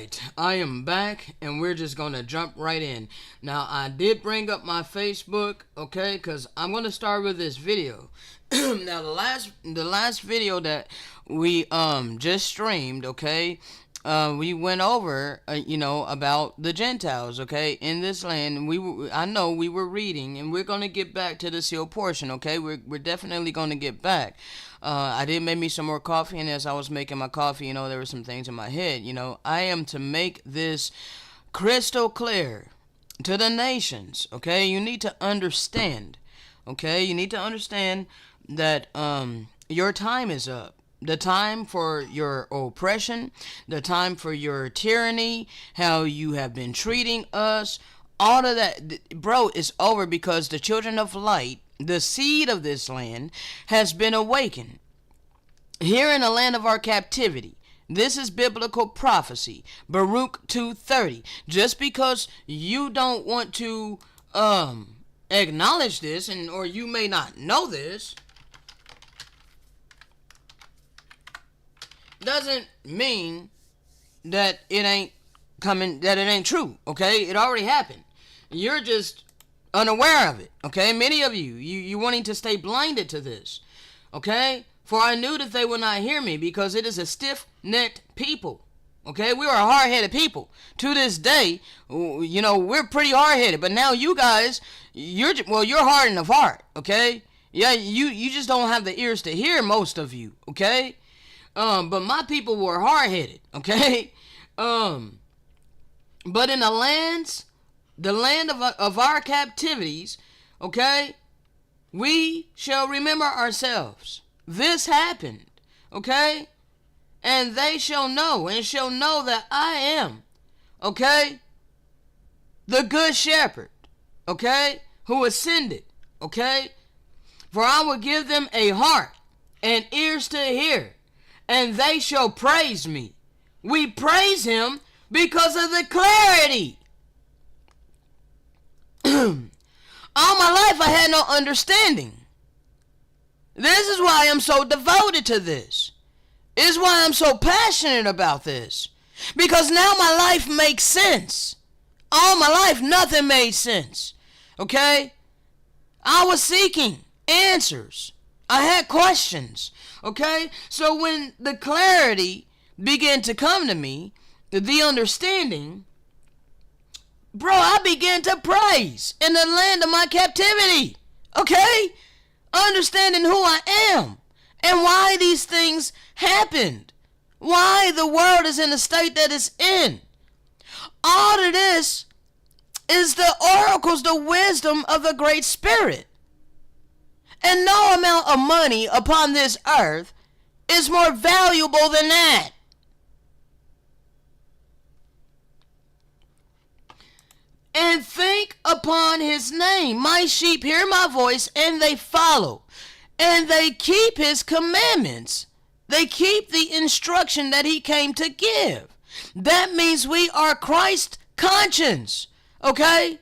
right, I am back, and we're just gonna jump right in. Now, I did bring up my Facebook, okay, because I'm gonna start with this video. Now, the last video that we just streamed, okay, we went over, about the Gentiles, okay, in this land. I know we were reading, and we're gonna get back to the sealed portion, okay. We're definitely gonna get back. I did make me some more coffee, and as I was making my coffee, there were some things in my head. I am to make this crystal clear to the nations, okay? You need to understand, okay? You need to understand that your time is up. The time for your oppression, the time for your tyranny, how you have been treating us, all of that, bro, is over, because the children of light, the seed of this land, has been awakened. Here in the land of our captivity, this is biblical prophecy, Baruch 2:30. Just because you don't want to acknowledge this, or you may not know this, doesn't mean that it ain't true, okay? It already happened. You're just unaware of it, okay? Many of you wanting to stay blinded to this, okay? For I knew that they would not hear me, because it is a stiff-necked people, okay? We are a hard-headed people. To this day, we're pretty hard-headed, but now you guys, you're hardened of heart, okay? Yeah, you just don't have the ears to hear, most of you, okay? But my people were hard-headed, okay? But in the land of our captivities, okay, we shall remember ourselves. This happened, okay? And they shall know, that I am, okay, the good shepherd, okay, who ascended, okay? For I will give them a heart and ears to hear, and they shall praise me. We praise him because of the clarity. All my life I had no understanding. This is why I'm so devoted to this. This is why I'm so passionate about this. Because now my life makes sense. All my life nothing made sense. Okay? I was seeking answers. I had questions. Okay? So when the clarity began to come to me, the understanding, bro, I began to praise in the land of my captivity. Okay? Understanding who I am and why these things happened. Why the world is in the state that it's in. All of this is the oracles, the wisdom of the Great Spirit. And no amount of money upon this earth is more valuable than that. And think upon his name. My sheep hear my voice, and they follow. And they keep his commandments. They keep the instruction that he came to give. That means we are Christ conscious. Okay?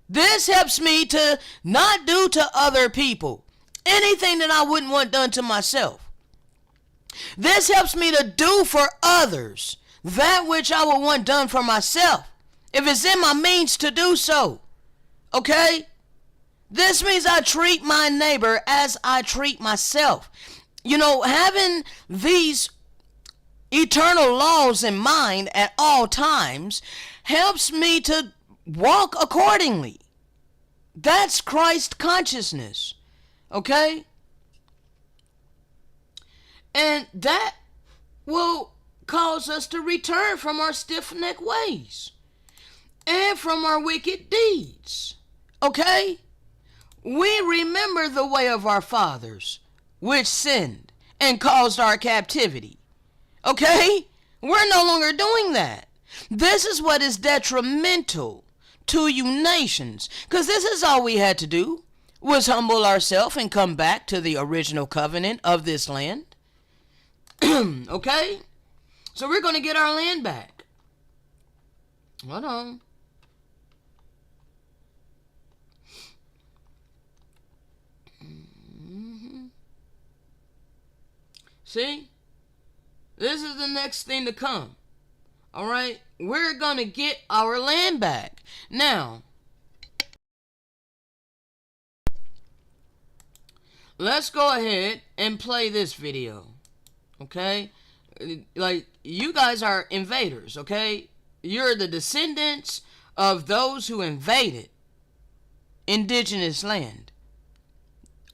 This helps me to not do to other people anything that I wouldn't want done to myself. This helps me to do for others that which I would want done for myself, if it's in my means to do so. Okay? This means I treat my neighbor as I treat myself. Having these eternal laws in mind at all times helps me to walk accordingly. That's Christ consciousness. Okay? And that will cause us to return from our stiff-necked ways and from our wicked deeds. Okay? We remember the way of our fathers, which sinned and caused our captivity. Okay? We're no longer doing that. This is what is detrimental to you nations, because this is all we had to do, was humble ourselves and come back to the original covenant of this land. Okay? So we're going to get our land back. Hold on. See? This is the next thing to come. All right, we're gonna get our land back. Now, let's go ahead and play this video. Okay, like, you guys are invaders. Okay, you're the descendants of those who invaded indigenous land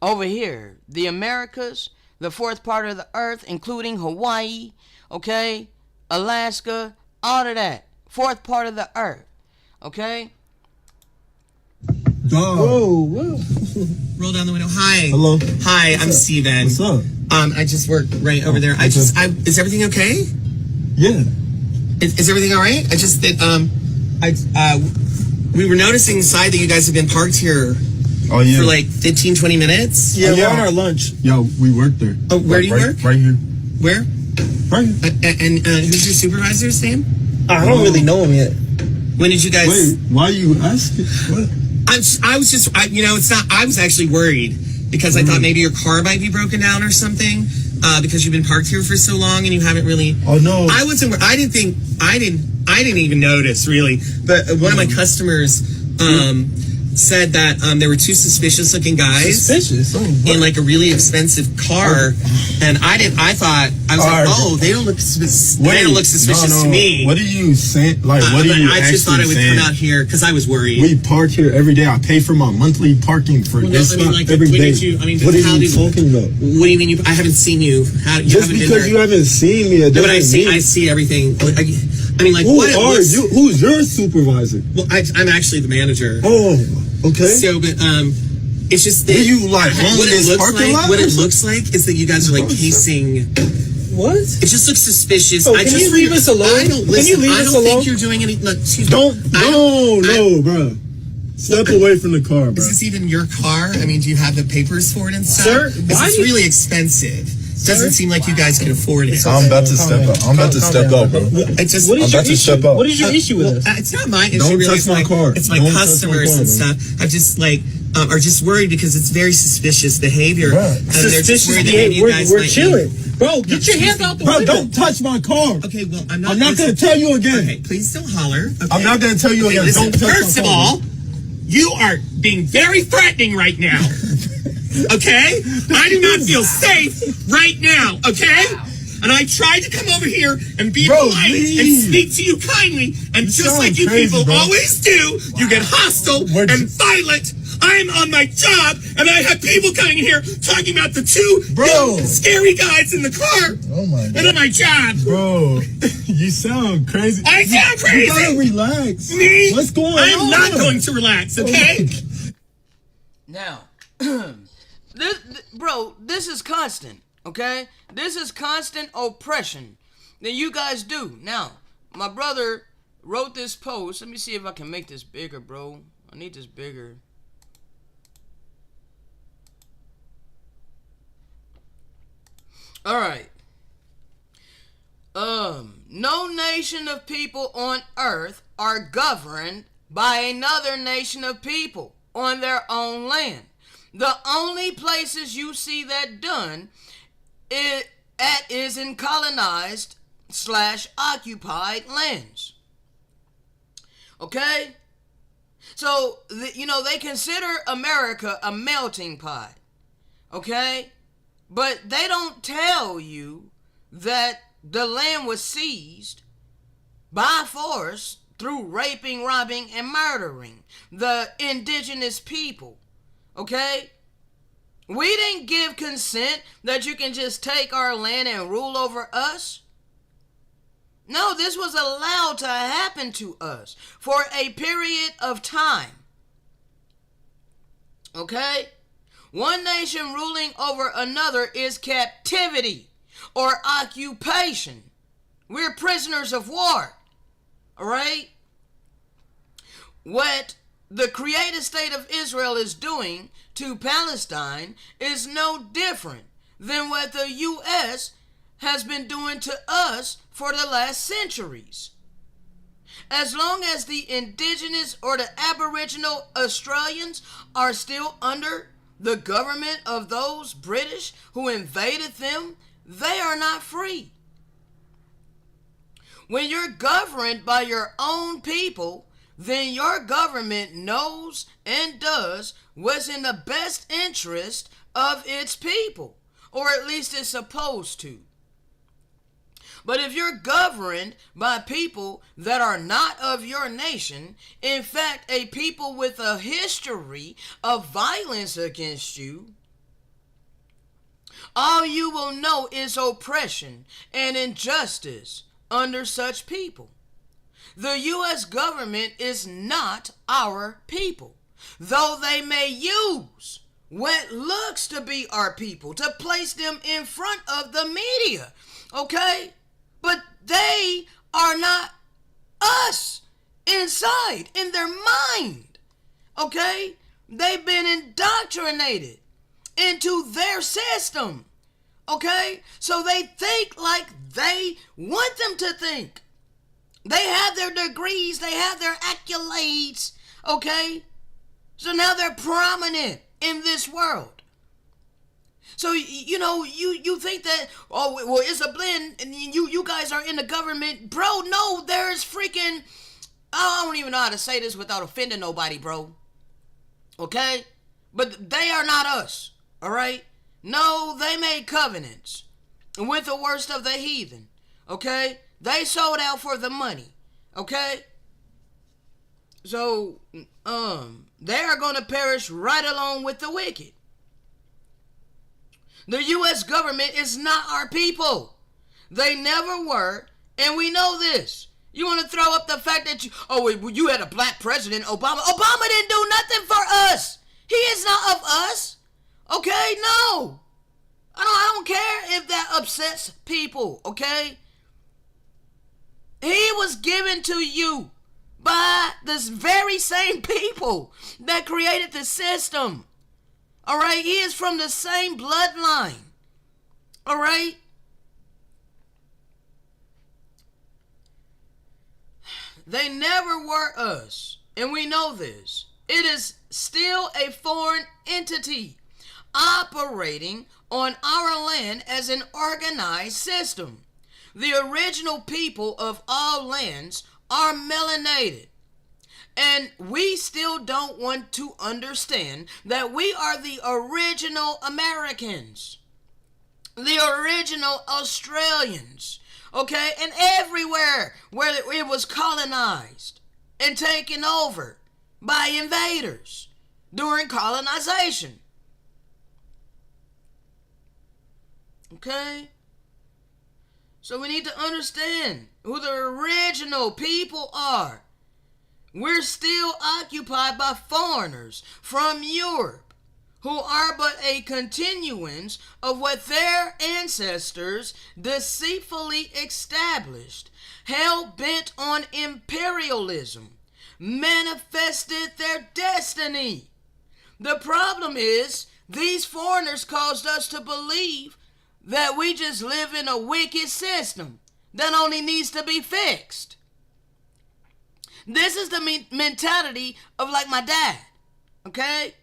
over here, the Americas, the fourth part of the earth, including Hawaii, okay, Alaska, all of that, fourth part of the earth, okay. Whoa, whoa. Roll down the window. Hi. Hello. Hi, I'm Steven. What's up? I just work right over there. Is everything okay? Yeah. Is everything all right? We were noticing inside that you guys have been parked here Oh, yeah. for like 15, 20 minutes. Yeah, we're on our lunch. Yo, we work there. Oh, where do you work? Right here. Where? Right here. And who's your supervisor's name? I don't really know him yet. When did you guys... Wait, why are you asking? What? I was actually worried because I thought maybe your car might be broken down or something because you've been parked here for so long and you haven't really... Oh, no. I didn't even notice, really. But one of my customers said that there were two suspicious looking guys in like a really expensive car, and I thought they don't look suspicious to me. What are you saying? Like, what are you I just thought I would come out here because I was worried. We park here every day. I pay for my monthly parking for this every day. What are you talking about? What do you mean? I haven't seen you. Just because you haven't seen me, no, but I see everything. I mean, like, who's your supervisor? Well, I'm actually the manager. Oh, okay. So, but it's just that what it looks like is that you guys are like casing. What? It just looks suspicious. Oh, can you leave us alone? I don't think you're doing any. No, bro. Step away from the car, bro. Is this even your car? I mean, do you have the papers for it and stuff? Sir, it's really expensive. Doesn't seem like you guys can afford it. I'm about to step up. I'm about to step up, bro. What is your issue with us? It's not my issue. Don't touch my car. It's my customers and stuff. I'm just like are just worried because it's very suspicious behavior. And they're just worried that we're chilling. Bro, get your hands out the window. Don't touch my car. Okay, well, I'm not going to tell you again. Okay, please don't holler. Okay? I'm not going to tell you again. Listen, don't touch first my of car. all, you are being very threatening right now. Okay? I do not feel safe right now, okay? And I tried to come over here and be polite and speak to you kindly, and just like you people always do, you get hostile and violent. I'm on my job, and I have people coming in here talking about the two scary guys in the car. Oh my God. And on my job. Bro, you sound crazy. I sound crazy. You gotta relax. Me? What's going on? I am not going to relax, okay? Now, this is constant, okay? This is constant oppression that you guys do. Now, my brother wrote this post. Let me see if I can make this bigger, bro. I need this bigger. All right. No nation of people on earth are governed by another nation of people on their own land. The only places you see that done is in colonized / occupied lands. Okay? So, they consider America a melting pot. Okay? But they don't tell you that the land was seized by force through raping, robbing, and murdering the indigenous people. Okay? We didn't give consent that you can just take our land and rule over us. No, this was allowed to happen to us for a period of time. Okay? One nation ruling over another is captivity or occupation. We're prisoners of war. All right? What the created state of Israel is doing to Palestine is no different than what the U.S. has been doing to us for the last centuries. As long as the indigenous or the Aboriginal Australians are still under the government of those British who invaded them, they are not free. When you're governed by your own people, then your government knows and does what's in the best interest of its people, or at least it's supposed to. But if you're governed by people that are not of your nation, in fact, a people with a history of violence against you, all you will know is oppression and injustice under such people. The U.S. government is not our people, though they may use what looks to be our people to place them in front of the media, okay? But they are not us inside, in their mind, okay? They've been indoctrinated into their system, okay? So they think like they want them to think. They have their degrees, they have their accolades, okay? So now they're prominent in this world. So, you know, you think that, oh, well, it's a blend, and you guys are in the government. Bro, no, there's freaking, I don't even know how to say this without offending nobody, bro. Okay? But they are not us, all right? No, they made covenants with the worst of the heathen, okay? They sold out for the money, okay? So, they are going to perish right along with the wicked. The U.S. government is not our people. They never were, and we know this. You want to throw up the fact that you had a black president, Obama. Obama didn't do nothing for us. He is not of us. Okay, no. I don't care if that upsets people, okay? He was given to you by this very same people that created the system. All right, he is from the same bloodline. All right? They never were us, and we know this. It is still a foreign entity operating on our land as an organized system. The original people of all lands are melanated. And we still don't want to understand that we are the original Americans, the original Australians, okay? And everywhere where it was colonized and taken over by invaders during colonization, okay? So we need to understand who the original people are. We're still occupied by foreigners from Europe who are but a continuance of what their ancestors deceitfully established, hell-bent on imperialism, manifested their destiny. The problem is, these foreigners caused us to believe that we just live in a wicked system that only needs to be fixed. This is the mentality of like my dad, okay?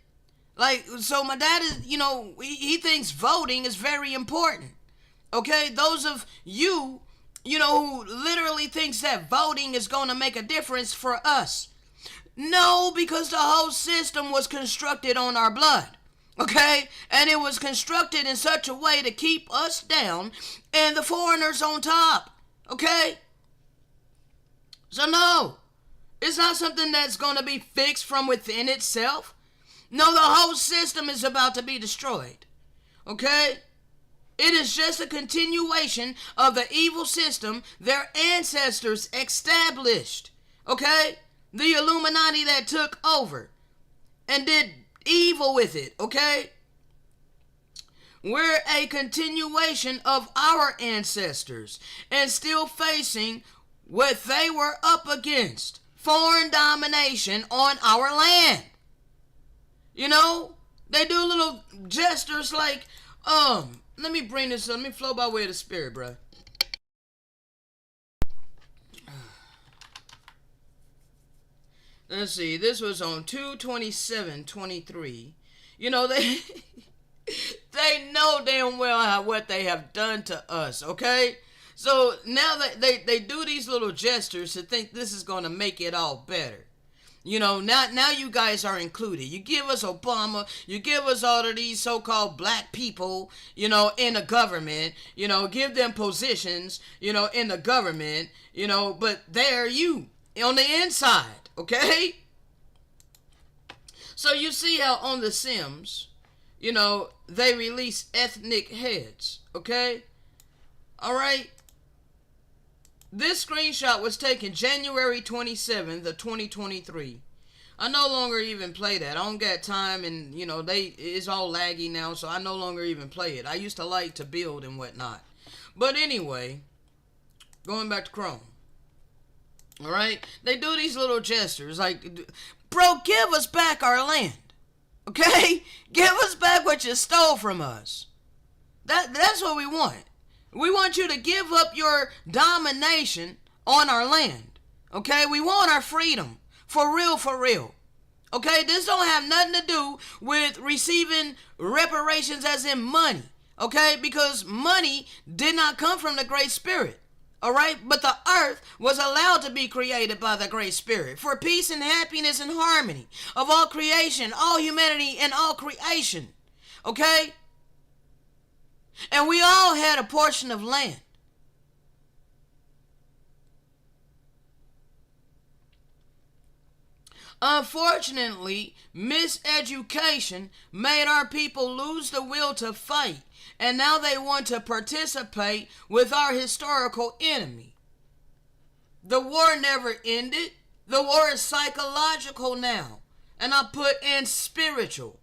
Like, so my dad is, you know, he thinks voting is very important, okay? Those of you, you know, who literally thinks that voting is going to make a difference for us. No, because the whole system was constructed on our blood, okay? And it was constructed in such a way to keep us down and the foreigners on top, okay? So no. It's not something that's going to be fixed from within itself. No, the whole system is about to be destroyed. Okay? It is just a continuation of the evil system their ancestors established. Okay? The Illuminati that took over and did evil with it. Okay? We're a continuation of our ancestors and still facing what they were up against. Foreign domination on our land. You know, they do little gestures like, let me bring this up. Let me flow by way of the spirit, bro. Let's see, this was on 2/27/23. You know, they they know damn well what they have done to us, okay? So now that they do these little gestures to think this is going to make it all better. You know, now you guys are included. You give us Obama, you give us all of these so-called black people, you know, in the government, you know, give them positions, you know, in the government, you know, but they're you on the inside, okay? So you see how on The Sims, you know, they release ethnic heads, okay? All right? This screenshot was taken January 27th of 2023. I no longer even play that. I don't got time, and, you know, it's all laggy now, so I no longer even play it. I used to like to build and whatnot. But anyway, going back to Chrome. All right? They do these little gestures like, bro, give us back our land. Okay? Give us back what you stole from us. That's what we want. We want you to give up your domination on our land. Okay? We want our freedom. For real, for real. Okay? This don't have nothing to do with receiving reparations as in money. Okay? Because money did not come from the Great Spirit. Alright? But the earth was allowed to be created by the Great Spirit for peace and happiness and harmony of all creation, all humanity, and all creation. Okay? And we all had a portion of land. Unfortunately, miseducation made our people lose the will to fight, and now they want to participate with our historical enemy. The war never ended. The war is psychological now, and I put in spiritual.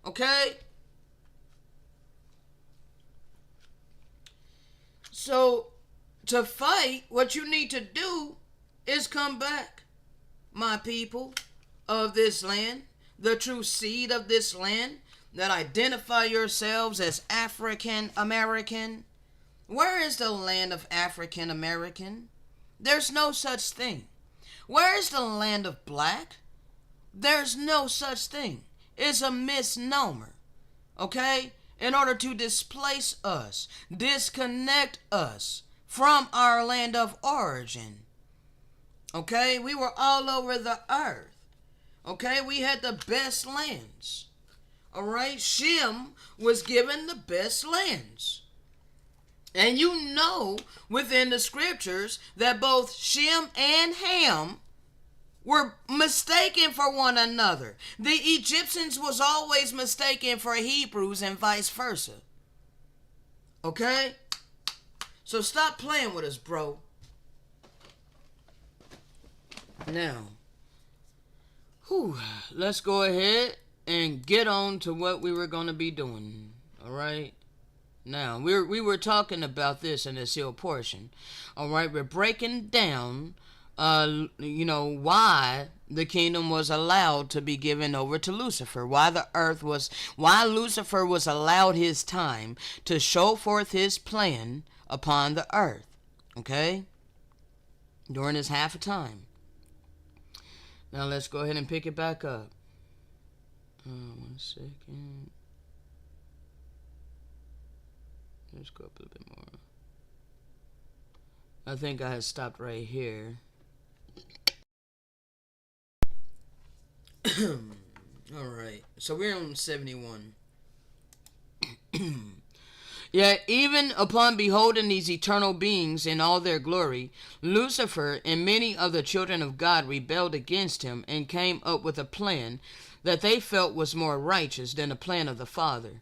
Okay? So, to fight, what you need to do is come back, my people of this land, the true seed of this land, that identify yourselves as African American. Where is the land of African American? There's no such thing. Where is the land of black? There's no such thing. It's a misnomer. Okay? In order to displace us, disconnect us from our land of origin. Okay? We were all over the earth. Okay? We had the best lands. Alright? Shem was given the best lands. And you know within the scriptures that both Shem and Ham were mistaken for one another. The Egyptians was always mistaken for Hebrews and vice versa. Okay? So stop playing with us, bro. Now, let's go ahead and get on to what we were going to be doing. All right? Now, we were talking about this in this here portion. All right? We're breaking down why the kingdom was allowed to be given over to Lucifer, why Lucifer was allowed his time to show forth his plan upon the earth, okay, during his half a time. Now let's go ahead and pick it back up. 1 second. Let's go up a little bit more. I think I had stopped right here. Alright, so we're on 71. Yet even upon beholding these eternal beings in all their glory, Lucifer and many of the children of God rebelled against him and came up with a plan that they felt was more righteous than the plan of the Father.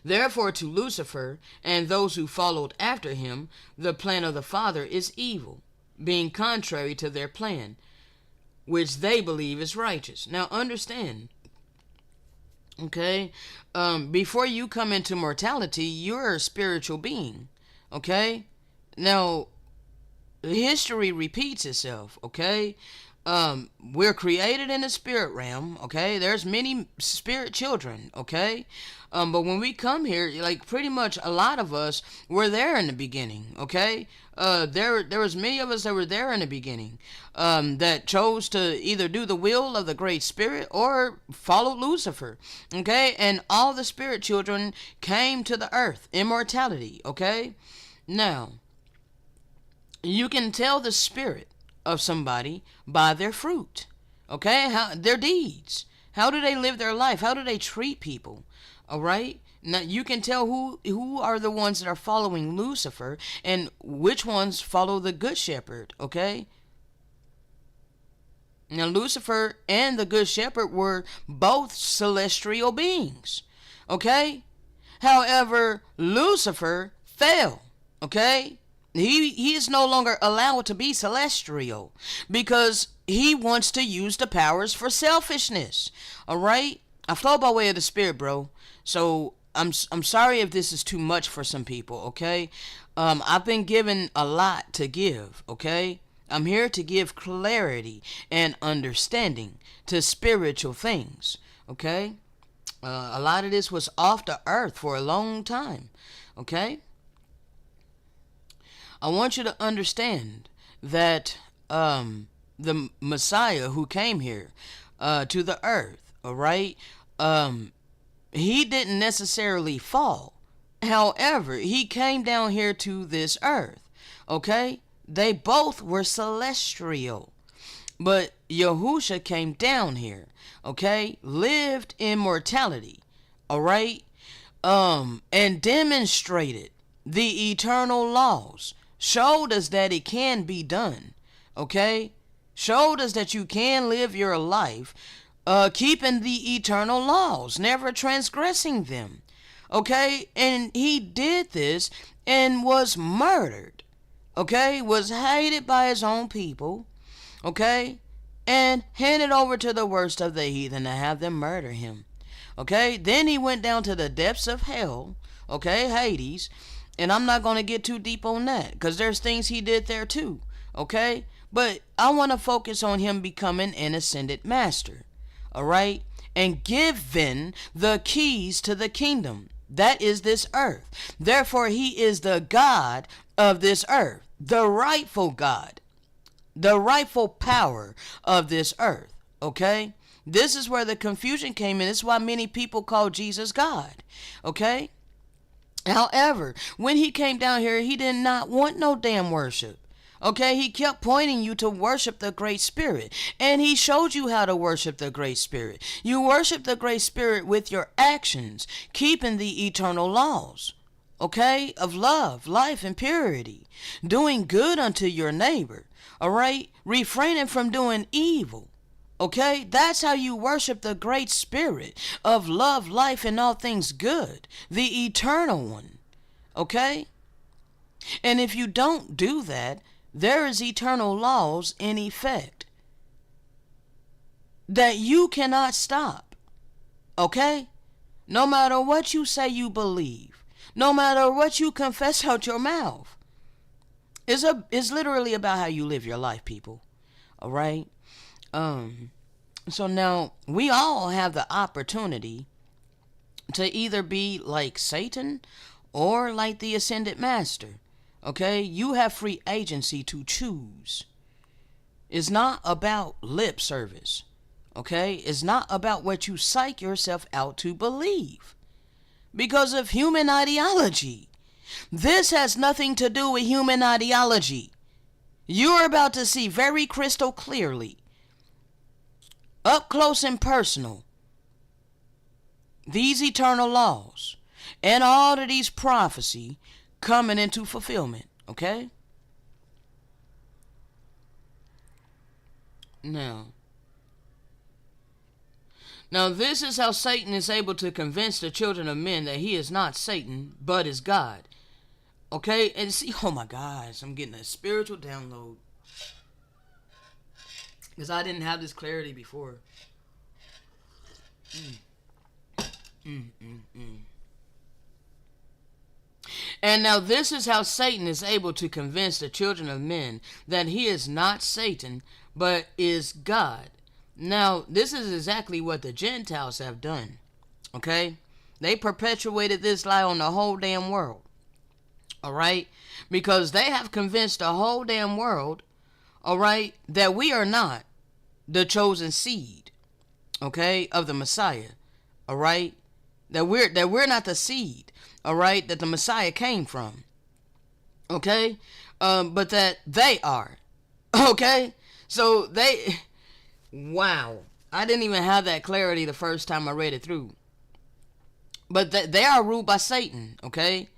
Therefore to Lucifer and those who followed after him, the plan of the Father is evil, being contrary to their plan, which they believe is righteous. Now understand, okay, before you come into mortality, you're a spiritual being, okay? Now, history repeats itself, okay? We're created in the spirit realm, okay? There's many spirit children, okay? But when we come here, like pretty much a lot of us were there in the beginning, okay? There was many of us that were there in the beginning, that chose to either do the will of the Great Spirit or follow Lucifer, okay? And all the spirit children came to the earth, immortality, okay? Now, you can tell the spirit of somebody by their fruit. Okay? Their deeds. How do they live their life? How do they treat people? All right? Now, you can tell who are the ones that are following Lucifer and which ones follow the Good Shepherd. Okay? Now, Lucifer and the Good Shepherd were both celestial beings. Okay? However, Lucifer fell. Okay? He is no longer allowed to be celestial because he wants to use the powers for selfishness. All right? I flow by way of the Spirit, bro. So I'm sorry if this is too much for some people. Okay? I've been given a lot to give. Okay? I'm here to give clarity and understanding to spiritual things. Okay? A lot of this was off the earth for a long time. Okay? I want you to understand that the Messiah who came here to the earth, all right, he didn't necessarily fall. However, he came down here to this earth, okay? They both were celestial. But Yahusha came down here, okay? Lived immortality, all right? And demonstrated the eternal laws. Showed us that it can be done, okay? Showed us that you can live your life keeping the eternal laws, never transgressing them, okay? And he did this and was murdered, okay? Was hated by his own people, okay? And handed over to the worst of the heathen to have them murder him, okay? Then he went down to the depths of hell, okay, Hades. And I'm not going to get too deep on that because there's things he did there too, okay? But I want to focus on him becoming an ascended master, all right? And given the keys to the kingdom. That is this earth. Therefore, he is the God of this earth, the rightful God, the rightful power of this earth, okay? This is where the confusion came in. This is why many people call Jesus God, okay? However, when he came down here, he did not want no damn worship. Okay, he kept pointing you to worship the Great Spirit. And he showed you how to worship the Great Spirit. You worship the Great Spirit with your actions, keeping the eternal laws. Okay, of love, life, and purity. Doing good unto your neighbor. All right, refraining from doing evil. Okay, that's how you worship the Great Spirit of love, life, and all things good, the eternal one. Okay? And if you don't do that, there is eternal laws in effect that you cannot stop. Okay? No matter what you say you believe, no matter what you confess out your mouth, it's literally about how you live your life, people. All right? So now we all have the opportunity to either be like Satan or like the ascended master. Okay? You have free agency to choose. It's not about lip service. Okay? It's not about what you psych yourself out to believe because of human ideology. This has nothing to do with human ideology. You're about to see very crystal clearly, up close and personal, these eternal laws and all of these prophecy coming into fulfillment. Okay? Now this is how Satan is able to convince the children of men that he is not Satan, but is God. Okay? And see, oh my gosh, I'm getting a spiritual download. Because I didn't have this clarity before. And now this is how Satan is able to convince the children of men that he is not Satan, but is God. Now, this is exactly what the Gentiles have done. Okay? They perpetuated this lie on the whole damn world. Alright? Because they have convinced the whole damn world, alright, that we are not the chosen seed, okay, of the Messiah. Alright? That we're not the seed, alright, that the Messiah came from. Okay? But that they are. Okay? So they, wow. I didn't even have that clarity the first time I read it through. But they are ruled by Satan, okay?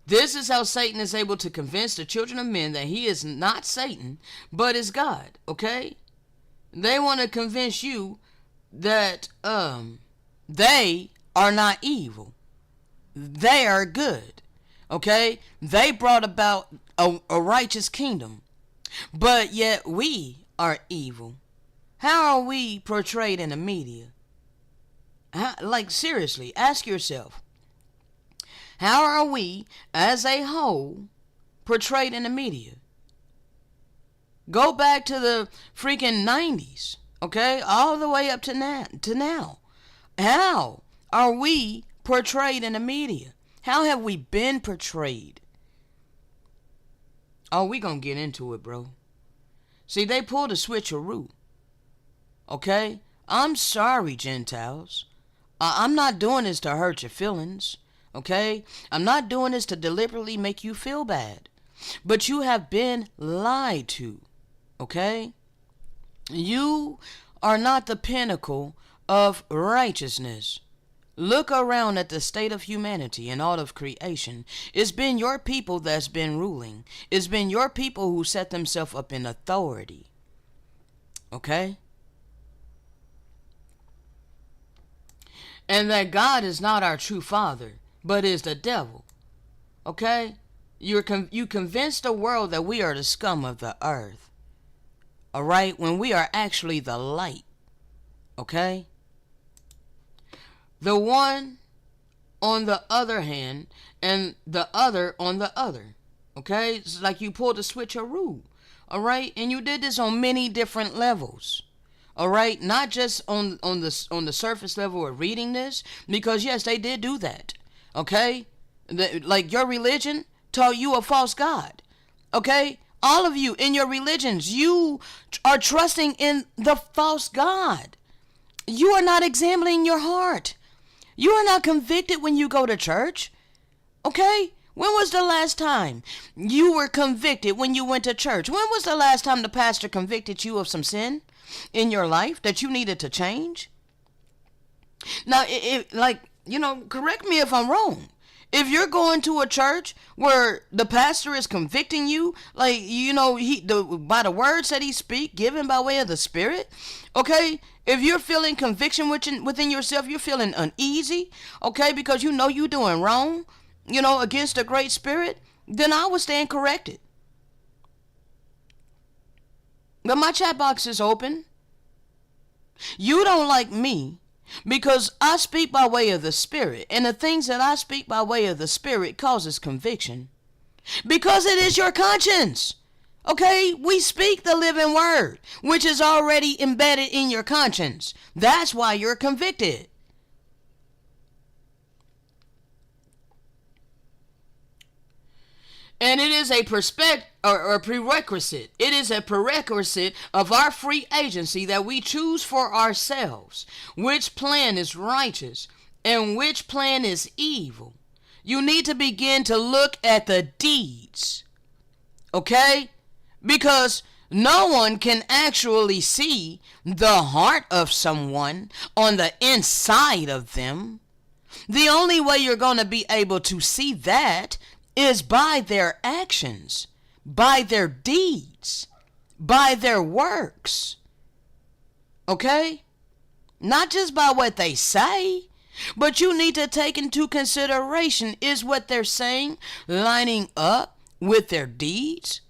This is how Satan is able to convince the children of men that he is not Satan, but is God, okay? They want to convince you that they are not evil. They are good, okay? They brought about a righteous kingdom, but yet we are evil. How are we portrayed in the media? Like, seriously, ask yourself. How are we, as a whole, portrayed in the media? Go back to the freaking 90s, okay? All the way up to now. How are we portrayed in the media? How have we been portrayed? Oh, we gonna get into it, bro. See, they pulled a switcheroo, okay? I'm sorry, Gentiles. I'm not doing this to hurt your feelings, okay? I'm not doing this to deliberately make you feel bad. But you have been lied to, okay? You are not the pinnacle of righteousness. Look around at the state of humanity and all of creation. It's been your people that's been ruling. It's been your people who set themselves up in authority, okay? And that God is not our true father, but is the devil. Okay? You convince the world that we are the scum of the earth. Alright? When we are actually the light. Okay? The one on the other hand, and the other on the other. Okay? It's like you pulled a switcheroo. Alright? And you did this on many different levels. All right, not just on the surface level of reading this, because yes, they did do that. Okay, like your religion taught you a false god. Okay, all of you in your religions, you are trusting in the false god. You are not examining your heart. You are not convicted when you go to church. Okay. When was the last time you were convicted when you went to church? When was the last time the pastor convicted you of some sin in your life that you needed to change? Now, correct me if I'm wrong. If you're going to a church where the pastor is convicting you, by the words that he speak, given by way of the Spirit, okay? If you're feeling conviction within yourself, you're feeling uneasy, okay, because you know you're doing wrong, against a great spirit, then I will stand corrected. But my chat box is open. You don't like me because I speak by way of the Spirit, and the things that I speak by way of the Spirit causes conviction. Because it is your conscience. Okay? We speak the living word, which is already embedded in your conscience. That's why you're convicted. And it is a prerequisite. It is a prerequisite of our free agency that we choose for ourselves which plan is righteous and which plan is evil. You need to begin to look at the deeds. Okay? Because no one can actually see the heart of someone on the inside of them. The only way you're going to be able to see that is by their actions, by their deeds, by their works. Okay? Not just by what they say, but you need to take into consideration, is what they're saying lining up with their deeds?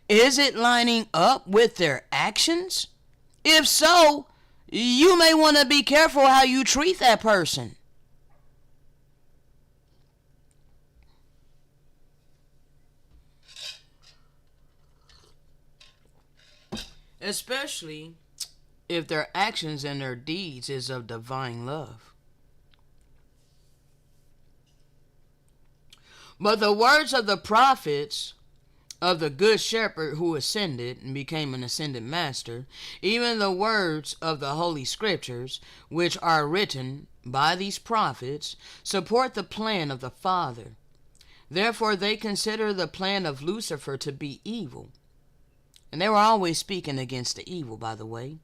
Is it lining up with their actions? If so, you may want to be careful how you treat that person. Especially if their actions and their deeds is of divine love. But the words of the prophets of the good shepherd who ascended and became an ascended master, even the words of the holy scriptures, which are written by these prophets, support the plan of the Father. Therefore they consider the plan of Lucifer to be evil. And they were always speaking against the evil, by the way.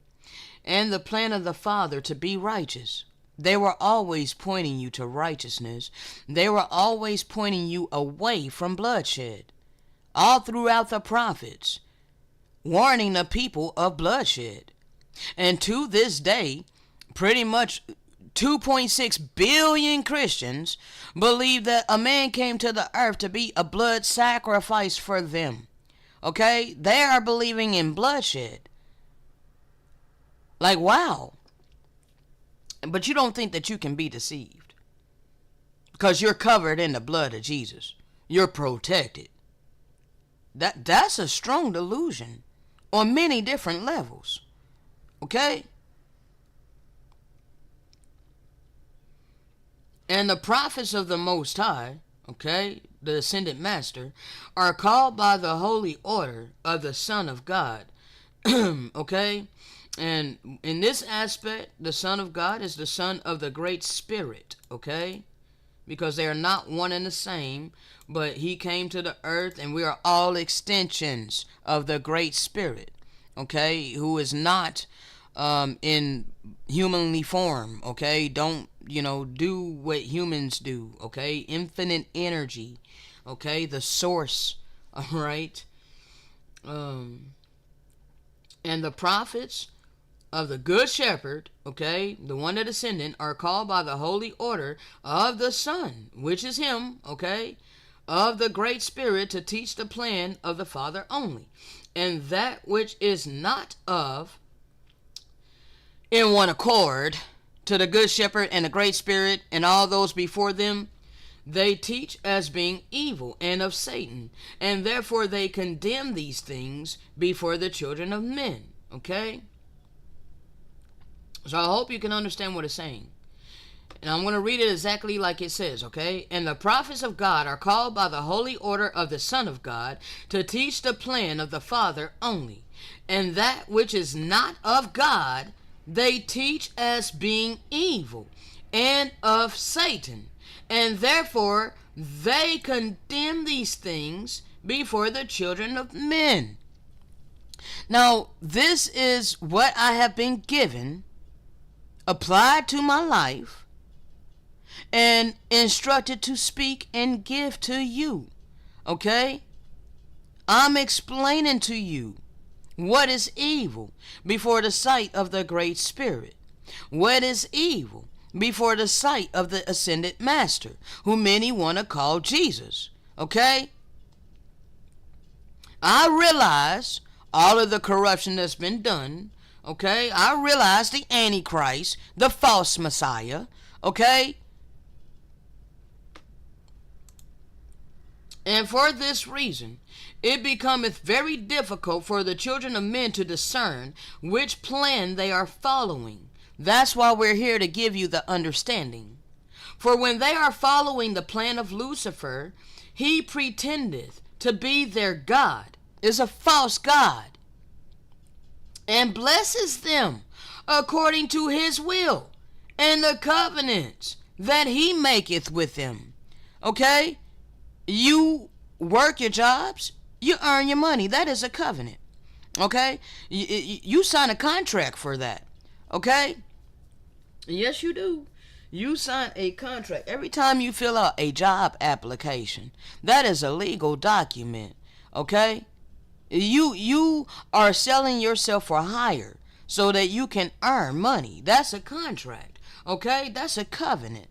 And the plan of the Father to be righteous. They were always pointing you to righteousness. They were always pointing you away from bloodshed. All throughout the prophets, warning the people of bloodshed. And to this day, pretty much 2.6 billion Christians believe that a man came to the earth to be a blood sacrifice for them. Okay? They are believing in bloodshed. Like, wow. But you don't think that you can be deceived. Because you're covered in the blood of Jesus. You're protected. That's a strong delusion on many different levels. Okay? And the prophets of the Most High, okay, the ascended master, are called by the holy order of the Son of God. Okay? And in this aspect, the Son of God is the Son of the Great Spirit, okay? Because they are not one and the same, but he came to the earth and we are all extensions of the Great Spirit, okay? Who is not in humanly form, okay? Don't, do what humans do, okay? Infinite energy, okay? The source, all right? And the prophets of the Good Shepherd, okay, the one that ascended, are called by the holy order of the Son, which is him, okay, of the Great Spirit, to teach the plan of the Father only. And that which is not of in one accord to the Good Shepherd and the Great Spirit and all those before them, they teach as being evil and of Satan, and therefore they condemn these things before the children of men, okay? So I hope you can understand what it's saying. And I'm going to read it exactly like it says, okay? And the prophets of God are called by the holy order of the Son of God to teach the plan of the Father only. And that which is not of God, they teach as being evil and of Satan. And therefore, they condemn these things before the children of men. Now, this is what I have been given, applied to my life, and instructed to speak and give to you. Okay? I'm explaining to you what is evil before the sight of the Great Spirit. What is evil before the sight of the ascended master, who many want to call Jesus. Okay? I realize all of the corruption that's been done. Okay? I realize the Antichrist, the false Messiah. Okay? And for this reason, it becometh very difficult for the children of men to discern which plan they are following. That's why we're here to give you the understanding. For when they are following the plan of Lucifer, he pretendeth to be their God, is a false God, and blesses them according to his will and the covenants that he maketh with them. Okay? You work your jobs, you earn your money. That is a covenant. Okay? You sign a contract for that. Okay? Yes, you do. You sign a contract. Every time you fill out a job application, that is a legal document. Okay? You are selling yourself for hire so that you can earn money. That's a contract. Okay? That's a covenant.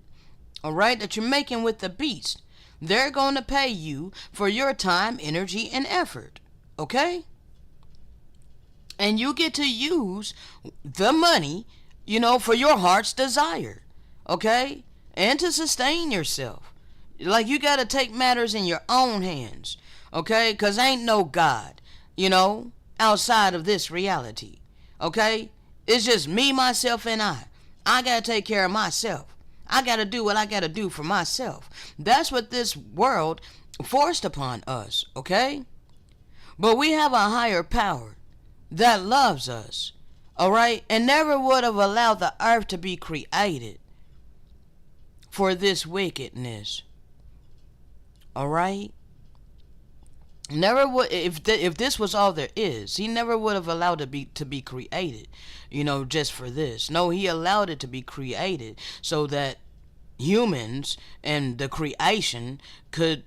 All right? That you're making with the beast. They're going to pay you for your time, energy, and effort. Okay? And you get to use the money, for your heart's desire. Okay? And to sustain yourself. Like, you got to take matters in your own hands. Okay? Because ain't no God, outside of this reality. Okay? It's just me, myself, and I. I got to take care of myself. I got to do what I got to do for myself. That's what this world forced upon us, okay? But we have a higher power that loves us, all right? And never would have allowed the earth to be created for this wickedness. All right. Never would, if this was all there is, he never would have allowed it to be created, just for this. No, he allowed it to be created so that humans and the creation could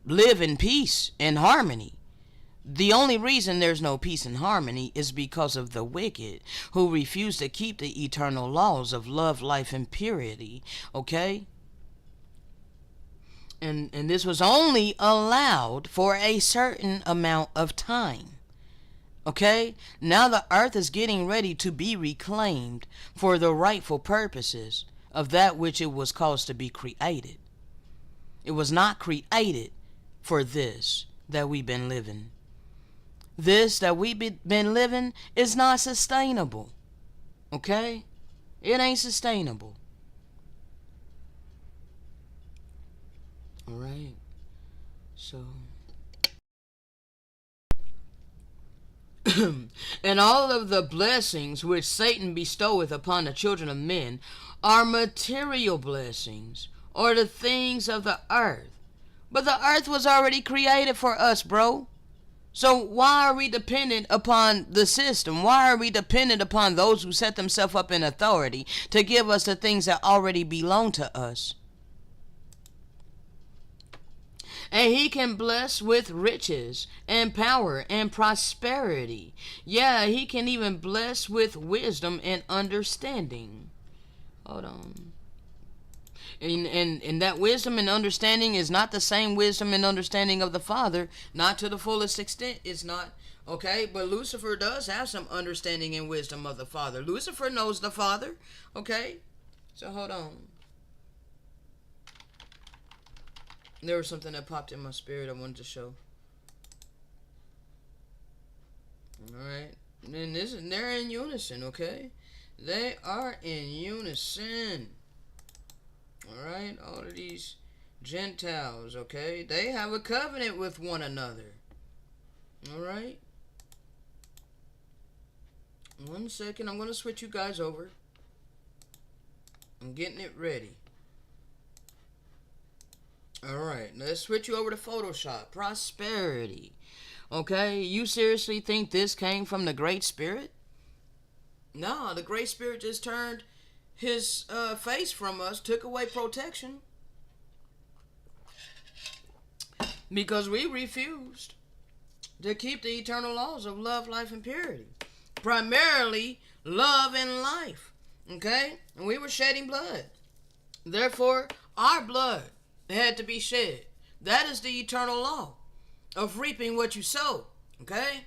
live in peace and harmony. The only reason there's no peace and harmony is because of the wicked who refuse to keep the eternal laws of love, life, and purity. Okay? And this was only allowed for a certain amount of time. Okay? Now the earth is getting ready to be reclaimed for the rightful purposes of that which it was caused to be created. It was not created for this that we've been living. This that we've been living is not sustainable. Okay? It ain't sustainable. Alright. So. And all of the blessings which Satan bestoweth upon the children of men are material blessings, or the things of the earth. But the earth was already created for us, bro. So why are we dependent upon the system? Why are we dependent upon those who set themselves up in authority to give us the things that already belong to us? And he can bless with riches and power and prosperity. Yeah, he can even bless with wisdom and understanding. Hold on. And that wisdom and understanding is not the same wisdom and understanding of the Father. Not to the fullest extent. It's not. Okay? But Lucifer does have some understanding and wisdom of the Father. Lucifer knows the Father. Okay? So hold on. There was something that popped in my spirit I wanted to show. Alright. And they're in unison, okay? They are in unison. Alright? All of these Gentiles, okay? They have a covenant with one another. Alright? 1 second. I'm going to switch you guys over. I'm getting it ready. Alright, let's switch you over to Photoshop. Prosperity. Okay, you seriously think this came from the Great Spirit? No, the Great Spirit just turned his face from us, took away protection. Because we refused to keep the eternal laws of love, life, and purity. Primarily, love and life. Okay? And we were shedding blood. Therefore, our blood had to be shed. That is the eternal law of reaping what you sow. Okay?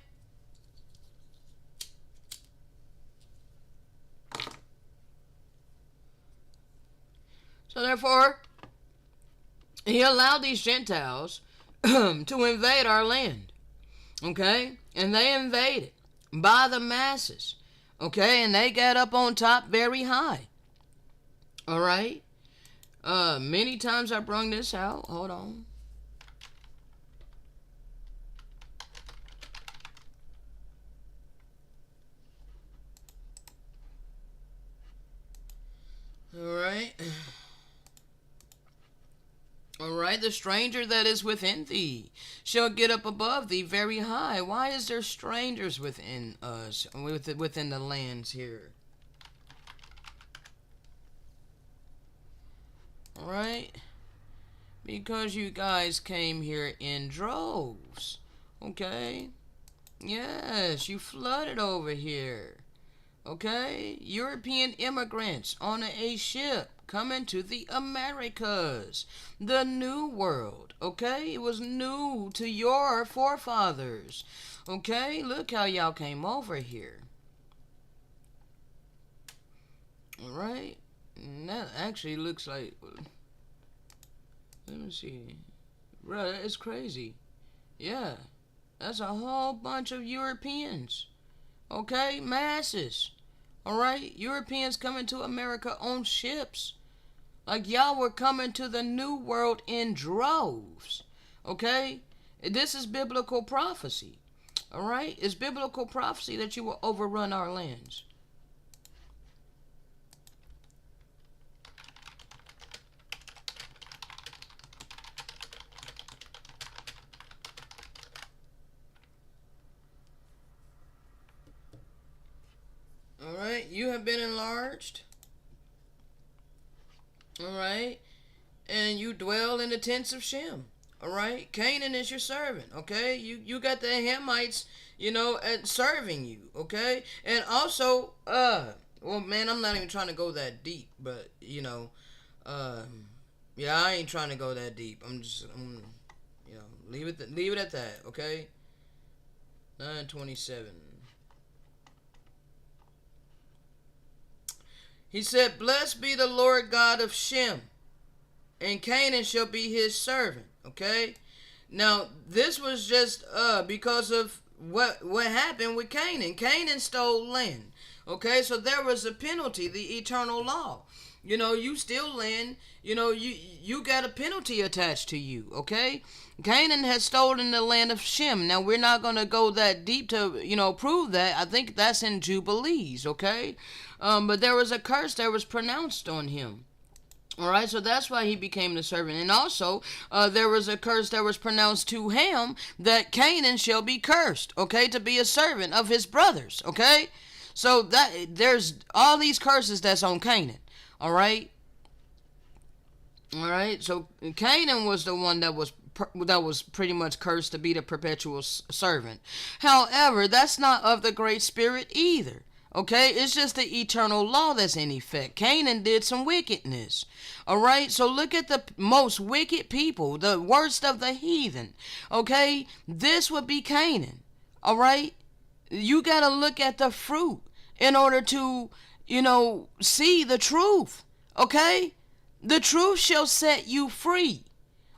So therefore, he allowed these Gentiles to invade our land. Okay? And they invaded by the masses. Okay? And they got up on top very high. Alright? Many times I brung this out. Hold on. Alright. Alright, the stranger that is within thee shall get up above thee very high. Why is there strangers within us, within the lands here? Alright? Because you guys came here in droves. Okay? Yes, you flooded over here. Okay? European immigrants on a ship coming to the Americas. The New World. Okay? It was new to your forefathers. Okay? Look how y'all came over here. Alright? And that actually looks like... Let me see. Bro, that is crazy. Yeah. That's a whole bunch of Europeans. Okay? Masses. Alright? Europeans coming to America on ships. Like y'all were coming to the New World in droves. Okay? This is biblical prophecy. Alright? It's biblical prophecy that you will overrun our lands. parched. Alright? And you dwell in the tents of Shem. Alright? Canaan is your servant. Okay? You got the Hamites, serving you. Okay? And also, well, man, I'm not even trying to go that deep. But, yeah, I ain't trying to go that deep. Leave it at that. Okay? 9:27. He said, "Blessed be the Lord God of Shem, and Canaan shall be his servant." Okay? Now, this was just because of what happened with Canaan. Canaan stole land. Okay? So there was a penalty, the eternal law. You steal land, you got a penalty attached to you. Okay? Canaan has stolen the land of Shem. Now, we're not going to go that deep to, prove that. I think that's in Jubilees, okay? But there was a curse that was pronounced on him. All right, so that's why he became the servant. And also, there was a curse that was pronounced to Ham that Canaan shall be cursed, okay, to be a servant of his brothers, okay? So there's all these curses that's on Canaan, all right? All right, so Canaan was the one that was pretty much cursed to be the perpetual servant. However, that's not of the Great Spirit either. Okay, it's just the eternal law that's in effect. Canaan did some wickedness. All right, so look at the most wicked people, the worst of the heathen. Okay, this would be Canaan. All right, you got to look at the fruit in order to, see the truth. Okay, the truth shall set you free.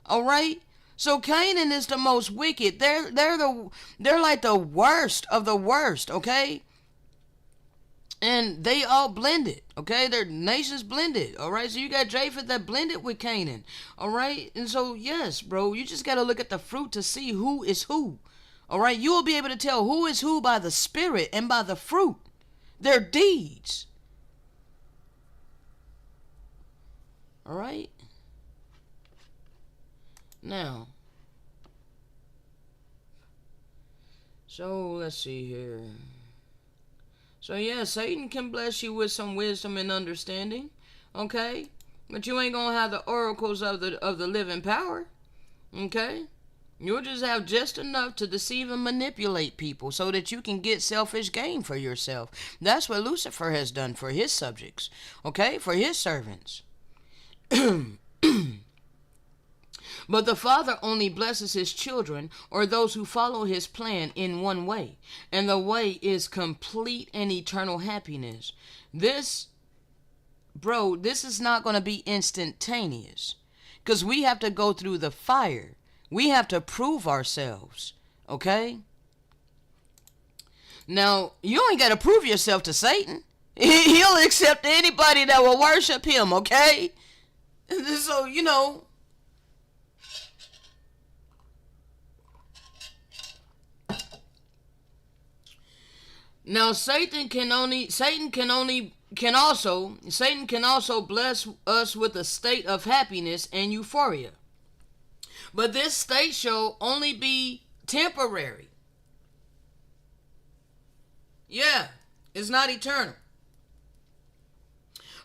All right. So Canaan is the most wicked. They're like the worst of the worst, okay? And they all blended, okay? Their nations blended, all right? So you got Japheth that blended with Canaan, all right? And so, yes, bro, you just got to look at the fruit to see who is who, all right? You will be able to tell who is who by the Spirit and by the fruit, their deeds, all right? Now, so let's see here. So yeah, Satan can bless you with some wisdom and understanding, okay? But you ain't gonna have the oracles of the living power, okay? You'll just have just enough to deceive and manipulate people so that you can get selfish gain for yourself. That's what Lucifer has done for his subjects, okay? For his servants. But the Father only blesses his children or those who follow his plan in one way. And the way is complete and eternal happiness. This is not going to be instantaneous. Because we have to go through the fire. We have to prove ourselves. Okay? Now, you ain't got to prove yourself to Satan. He'll accept anybody that will worship him. Okay? So, now Satan can also bless us with a state of happiness and euphoria. But this state shall only be temporary. Yeah, it's not eternal.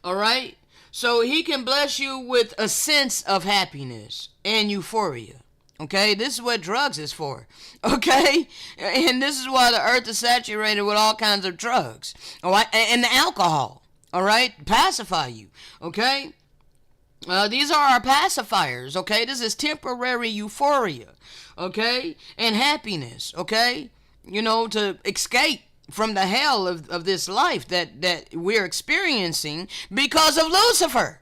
All right? So he can bless you with a sense of happiness and euphoria. Okay, this is what drugs is for. Okay, and this is why the earth is saturated with all kinds of drugs. All right, and the alcohol. All right, pacify you. Okay, these are our pacifiers. Okay, this is temporary euphoria. Okay, and happiness. Okay, to escape from the hell of this life that we're experiencing because of Lucifer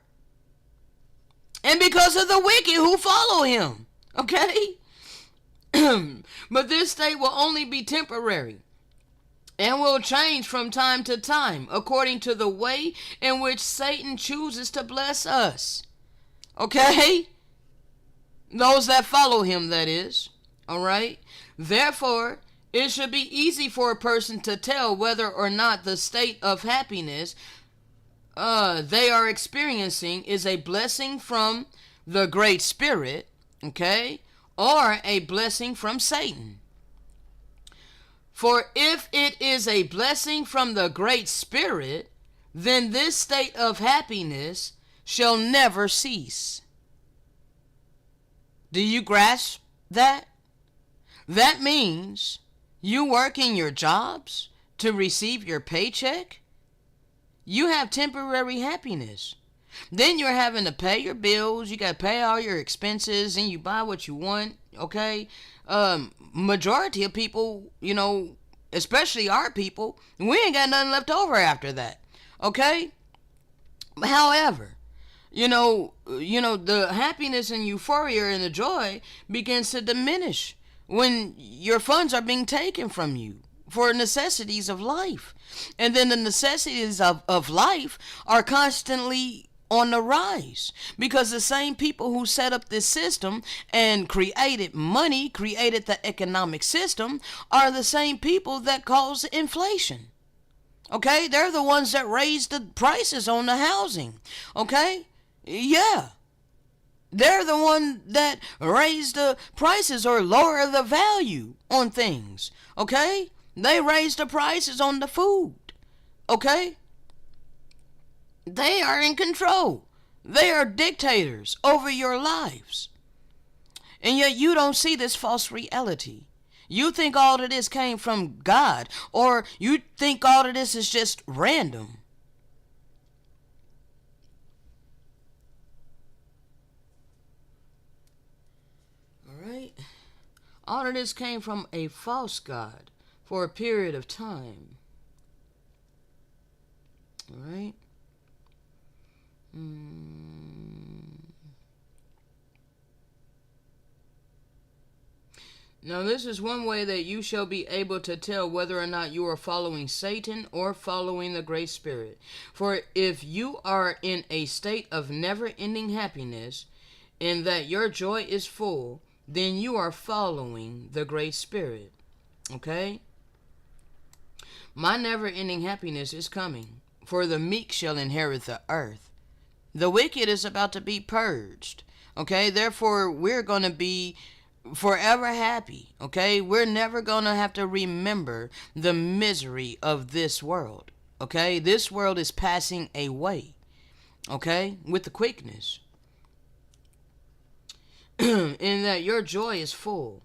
and because of the wicked who follow him. Okay? But this state will only be temporary and will change from time to time according to the way in which Satan chooses to bless us. Okay? Those that follow him, that is. Alright? Therefore, it should be easy for a person to tell whether or not the state of happiness they are experiencing is a blessing from the Great Spirit, okay, or a blessing from Satan. For if it is a blessing from the Great Spirit, then this state of happiness shall never cease. Do you grasp that? That means you work in your jobs to receive your paycheck. You have temporary happiness. Then you're having to pay your bills. You got to pay all your expenses and you buy what you want. Okay. Majority of people, especially our people, we ain't got nothing left over after that. Okay. However, the happiness and euphoria and the joy begins to diminish when your funds are being taken from you for necessities of life. And then the necessities of life are constantly on the rise, because the same people who set up this system and created money, created the economic system, are the same people that cause inflation. Okay, they're the ones that raise the prices on the housing. Okay, yeah, they're the one that raise the prices or lower the value on things. Okay, they raise the prices on the food. Okay, they are in control. They are dictators over your lives. And yet you don't see this false reality. You think all of this came from God, or you think all of this is just random. All right? All of this came from a false God for a period of time. All right? Now this is one way that you shall be able to tell whether or not you are following Satan or following the Great Spirit. For if you are in a state of never-ending happiness, in that your joy is full, then you are following the Great Spirit. Okay? My never-ending happiness is coming, for the meek shall inherit the earth. The wicked is about to be purged. Okay? Therefore, we're going to be forever happy. Okay, we're never gonna have to remember the misery of this world. Okay, this world is passing away. Okay, with the quickness. In that your joy is full,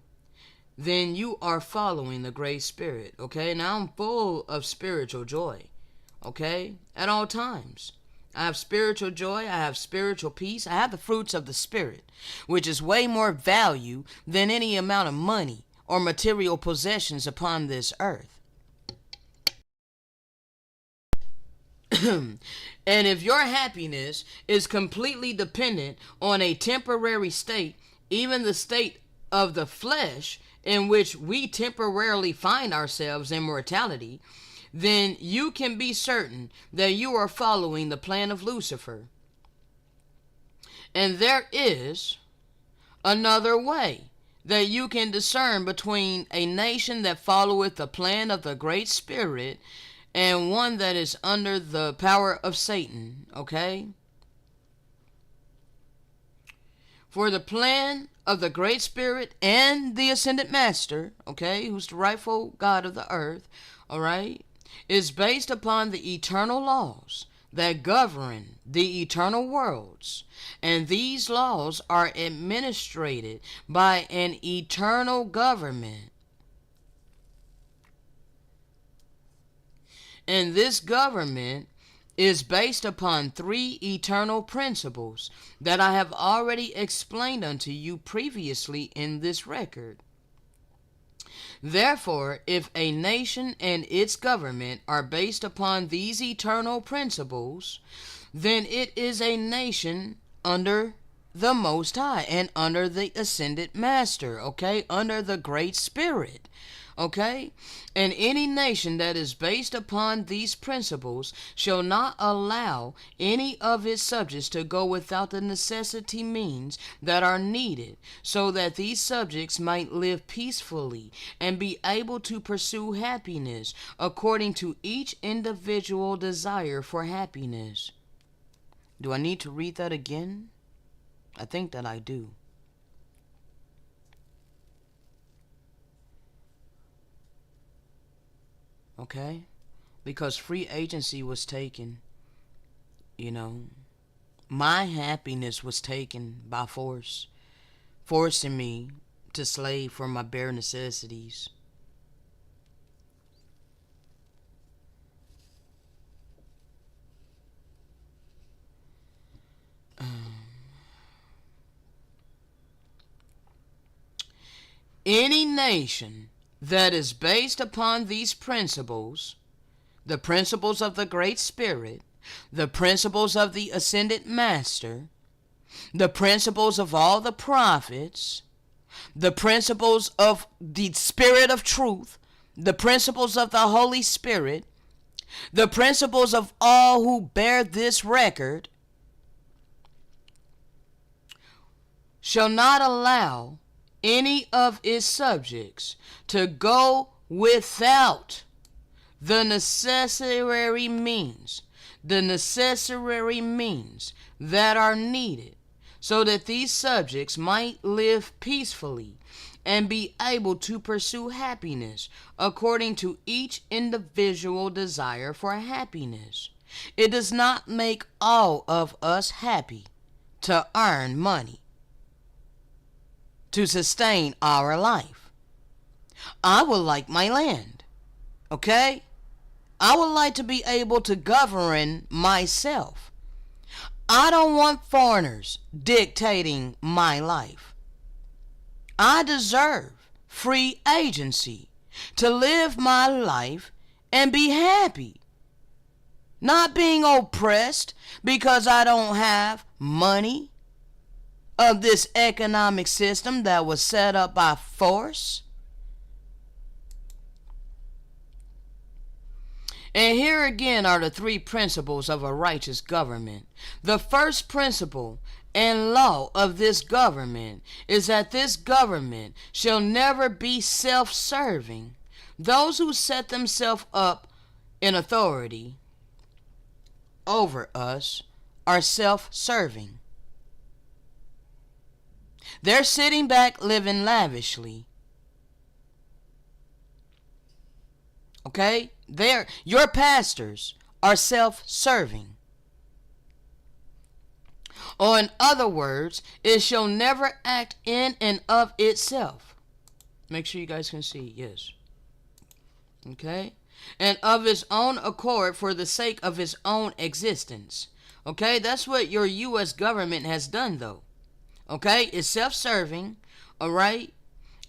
then you are following the Great Spirit. Okay, now I'm full of spiritual joy. Okay, at all times. I have spiritual joy, I have spiritual peace, I have the fruits of the Spirit, which is way more value than any amount of money or material possessions upon this earth. And if your happiness is completely dependent on a temporary state, even the state of the flesh in which we temporarily find ourselves in mortality, then you can be certain that you are following the plan of Lucifer. And there is another way that you can discern between a nation that followeth the plan of the Great Spirit and one that is under the power of Satan. Okay? For the plan of the Great Spirit and the Ascended Master, okay, who's the rightful God of the earth, all right, is based upon the eternal laws that govern the eternal worlds. And these laws are administrated by an eternal government. And this government is based upon 3 eternal principles that I have already explained unto you previously in this record. Therefore, if a nation and its government are based upon these eternal principles, then it is a nation under the Most High and under the Ascended Master, okay? Under the Great Spirit, okay? And any nation that is based upon these principles shall not allow any of its subjects to go without the necessity means that are needed, so that these subjects might live peacefully and be able to pursue happiness according to each individual desire for happiness. Do I need to read that again? I think that I do. Okay? Because free agency was taken. You know, my happiness was taken by force, forcing me to slave for my bare necessities. Any nation that is based upon these principles, the principles of the Great Spirit, the principles of the Ascended Master, the principles of all the prophets, the principles of the Spirit of Truth, the principles of the Holy Spirit, the principles of all who bear this record, shall not allow any of its subjects to go without the necessary means that are needed so that these subjects might live peacefully and be able to pursue happiness according to each individual desire for happiness. It does not make all of us happy to earn money, to sustain our life. I would like my land, okay? I would like to be able to govern myself. I don't want foreigners dictating my life. I deserve free agency to live my life and be happy, not being oppressed because I don't have money of this economic system that was set up by force. And here again are the three principles of a righteous government. The first principle and law of this government is that this government shall never be self-serving. Those who set themselves up in authority over us are self-serving. They're sitting back living lavishly. Okay? Your pastors are self-serving. Or in other words, it shall never act in and of itself. Make sure you guys can see. Yes. Okay? And of its own accord for the sake of its own existence. Okay? That's what your U.S. government has done though. Okay? It's self-serving. Alright?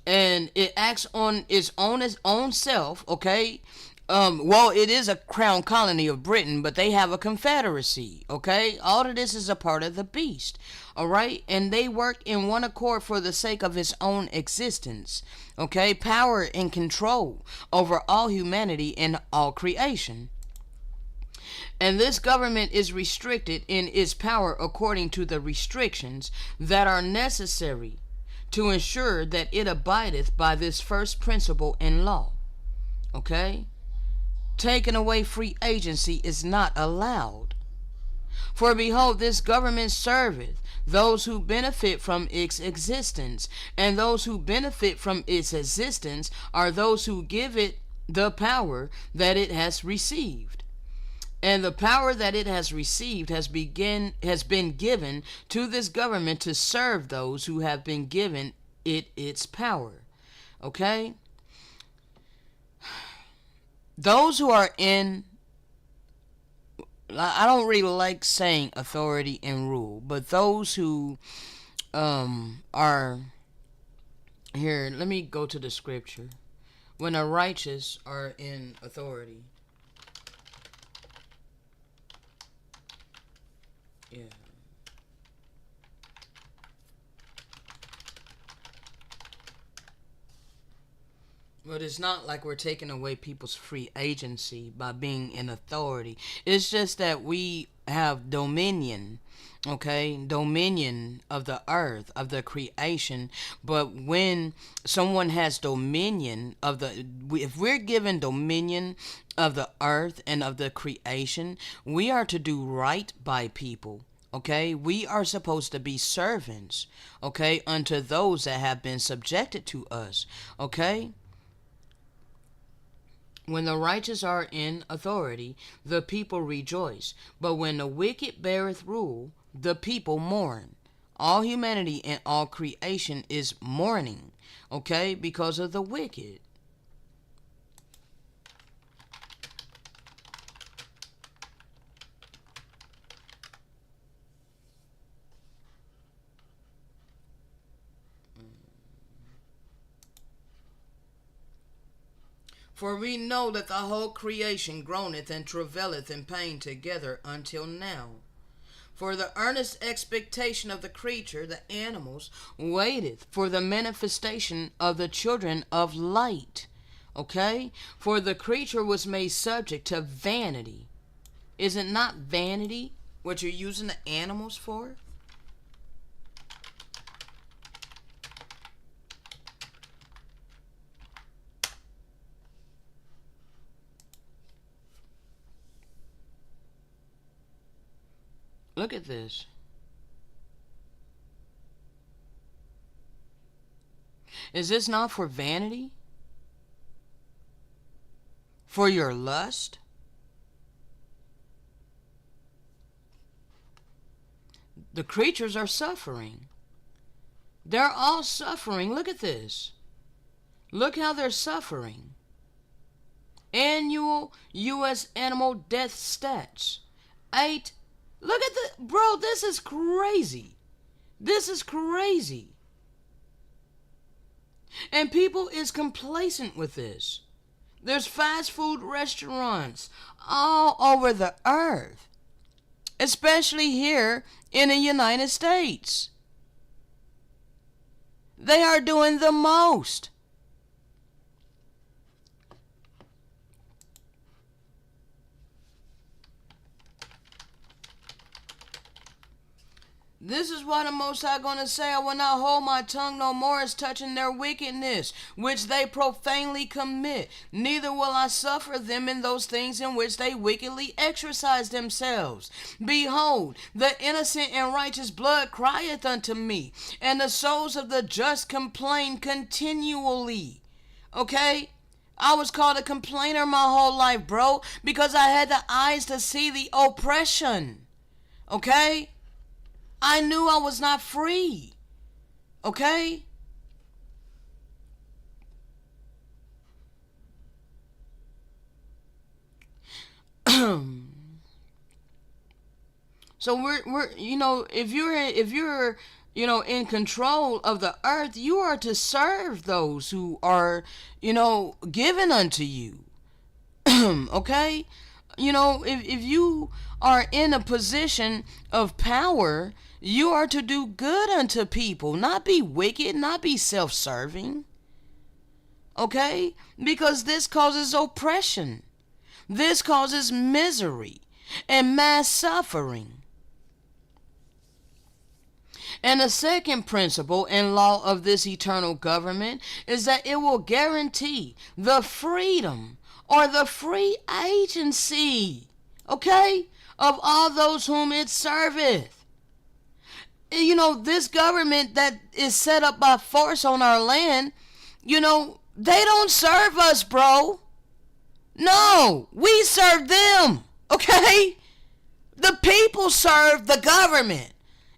And it acts on its own self. Okay? Well, it is a crown colony of Britain, but they have a confederacy, okay? All of this is a part of the beast, all right? And they work in one accord for the sake of its own existence, okay? Power and control over all humanity and all creation. And this government is restricted in its power according to the restrictions that are necessary to ensure that it abideth by this first principle and law, okay? Taking away free agency is not allowed. For behold, this government serveth those who benefit from its existence, and those who benefit from its existence are those who give it the power that it has received. And the power that it has received has been given to this government to serve those who have been given it its power. Okay? Those who are in, I don't really like saying authority and rule, but those who are, here, let me go to the scripture. When the righteous are in authority. Yeah. But it's not like we're taking away people's free agency by being in authority. It's just that we have dominion, okay? Dominion of the earth, of the creation. But when someone has dominion of if we're given dominion of the earth and of the creation, we are to do right by people. Okay, we are supposed to be servants, okay, unto those that have been subjected to us, okay? When the righteous are in authority, the people rejoice. But when the wicked beareth rule, the people mourn. All humanity and all creation is mourning, okay, because of the wicked. For we know that the whole creation groaneth and travaileth in pain together until now. For the earnest expectation of the creature, the animals, waiteth for the manifestation of the children of light. Okay? For the creature was made subject to vanity. Is it not vanity what you're using the animals for? Look at this. Is this not for vanity? For your lust? The creatures are suffering. They're all suffering. Look at this. Look how they're suffering. Annual U.S. animal death stats. Look at the, bro, this is crazy. This is crazy. And people is complacent with this. There's fast food restaurants all over the earth, especially here in the United States. They are doing the most. This is what the Most High gonna say, I will not hold my tongue no more as touching their wickedness, which they profanely commit. Neither will I suffer them in those things in which they wickedly exercise themselves. Behold, the innocent and righteous blood crieth unto me, and the souls of the just complain continually. Okay? I was called a complainer my whole life, bro, because I had the eyes to see the oppression. Okay? I knew I was not free. Okay? So we're you know, if you're you know, in control of the earth, you are to serve those who are, you know, given unto you. Okay? You know, if you are in a position of power, you are to do good unto people, not be wicked, not be self-serving. Okay? Because this causes oppression. This causes misery and mass suffering. And the second principle and law of this eternal government is that it will guarantee the freedom or the free agency, okay, of all those whom it serveth. You know, this government that is set up by force on our land, you know, they don't serve us, bro. No, we serve them, okay? The people serve the government.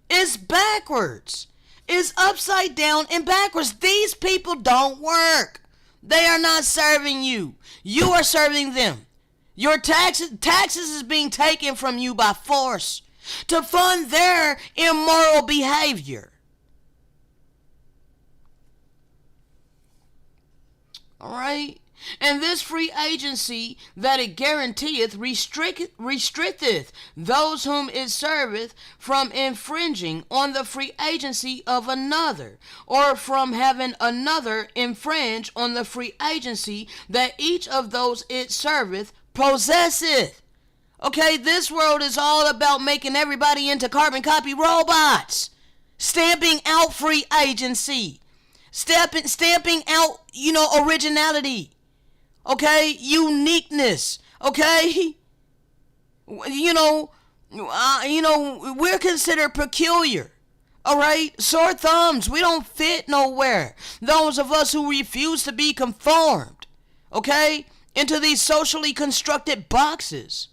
It's backwards. It's upside down and backwards. These people don't work. They are not serving you. You are serving them. Your taxes is being taken from you by force to fund their immoral behavior. All right? And this free agency that it guaranteeth restricteth those whom it serveth from infringing on the free agency of another, or from having another infringe on the free agency that each of those it serveth possesseth. Okay, this world is all about making everybody into carbon copy robots, stamping out free agency, stamping out, you know, originality. Okay, uniqueness. Okay, you know, we're considered peculiar. All right, sore thumbs. We don't fit nowhere. Those of us who refuse to be conformed. Okay, into these socially constructed boxes.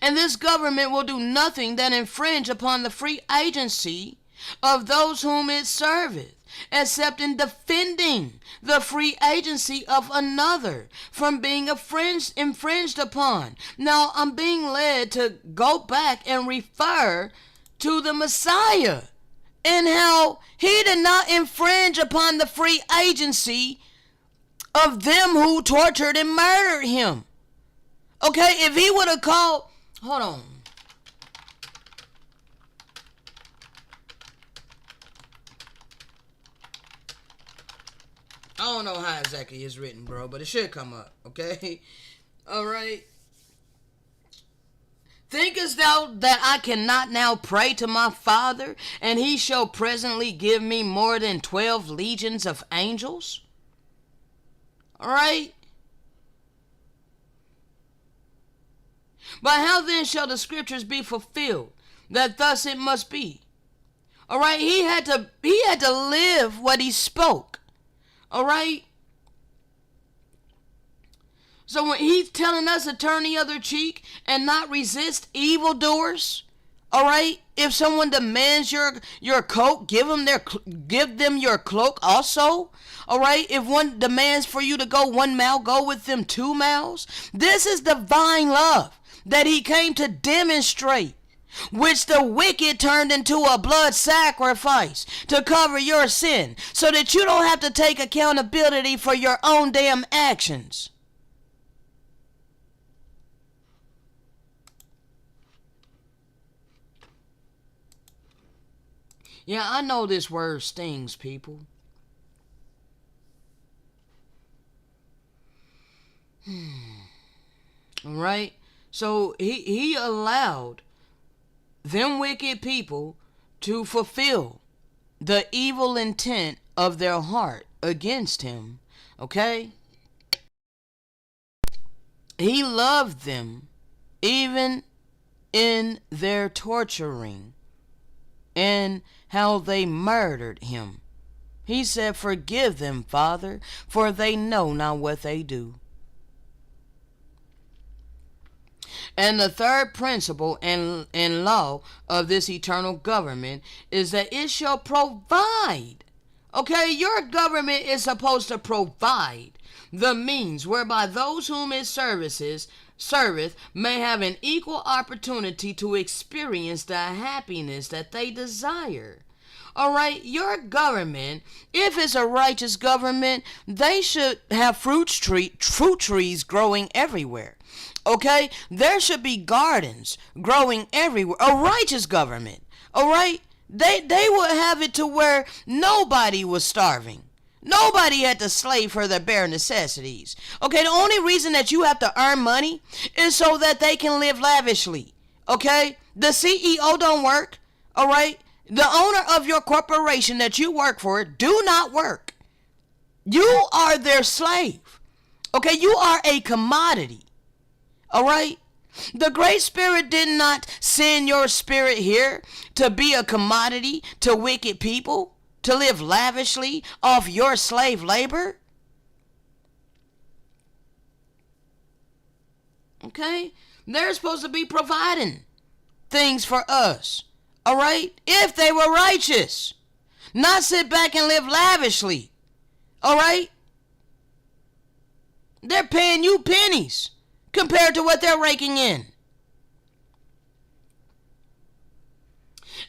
And this government will do nothing that infringe upon the free agency of those whom it serveth, except in defending the free agency of another from being infringed upon. Now, I'm being led to go back and refer to the Messiah and how he did not infringe upon the free agency of them who tortured and murdered him. Okay, if he would have called, hold on. I don't know how exactly it's written, bro, but it should come up, okay? All right. Thinkest thou that I cannot now pray to my Father, and he shall presently give me more than 12 legions of angels? All right. But how then shall the scriptures be fulfilled, that thus it must be? All right. He had to live what he spoke. All right. So when he's telling us to turn the other cheek and not resist evildoers, all right. If someone demands your coat, give them your cloak also. All right. If one demands for you to go 1 mile, go with them 2 miles. This is divine love that he came to demonstrate, which the wicked turned into a blood sacrifice to cover your sin, so that you don't have to take accountability for your own damn actions. Yeah, I know this word stings, people. All right? So he allowed them wicked people to fulfill the evil intent of their heart against him. Okay? He loved them even in their torturing and how they murdered him. He said, "Forgive them, Father, for they know not what they do." And the third principle and law of this eternal government is that it shall provide. Okay, your government is supposed to provide the means whereby those whom it serveth may have an equal opportunity to experience the happiness that they desire. All right, your government, if it's a righteous government, they should have fruit trees growing everywhere. Okay, there should be gardens growing everywhere. A righteous government, all right, they would have it to where nobody was starving. Nobody had to slave for their bare necessities. Okay, the only reason that you have to earn money is so that they can live lavishly. Okay, the CEO don't work. All right, the owner of your corporation that you work for do not work. You are their slave. Okay, you are a commodity. All right, the Great Spirit did not send your spirit here to be a commodity to wicked people, to live lavishly off your slave labor. Okay, they're supposed to be providing things for us. All right, if they were righteous, not sit back and live lavishly. All right, they're paying you pennies compared to what they're raking in.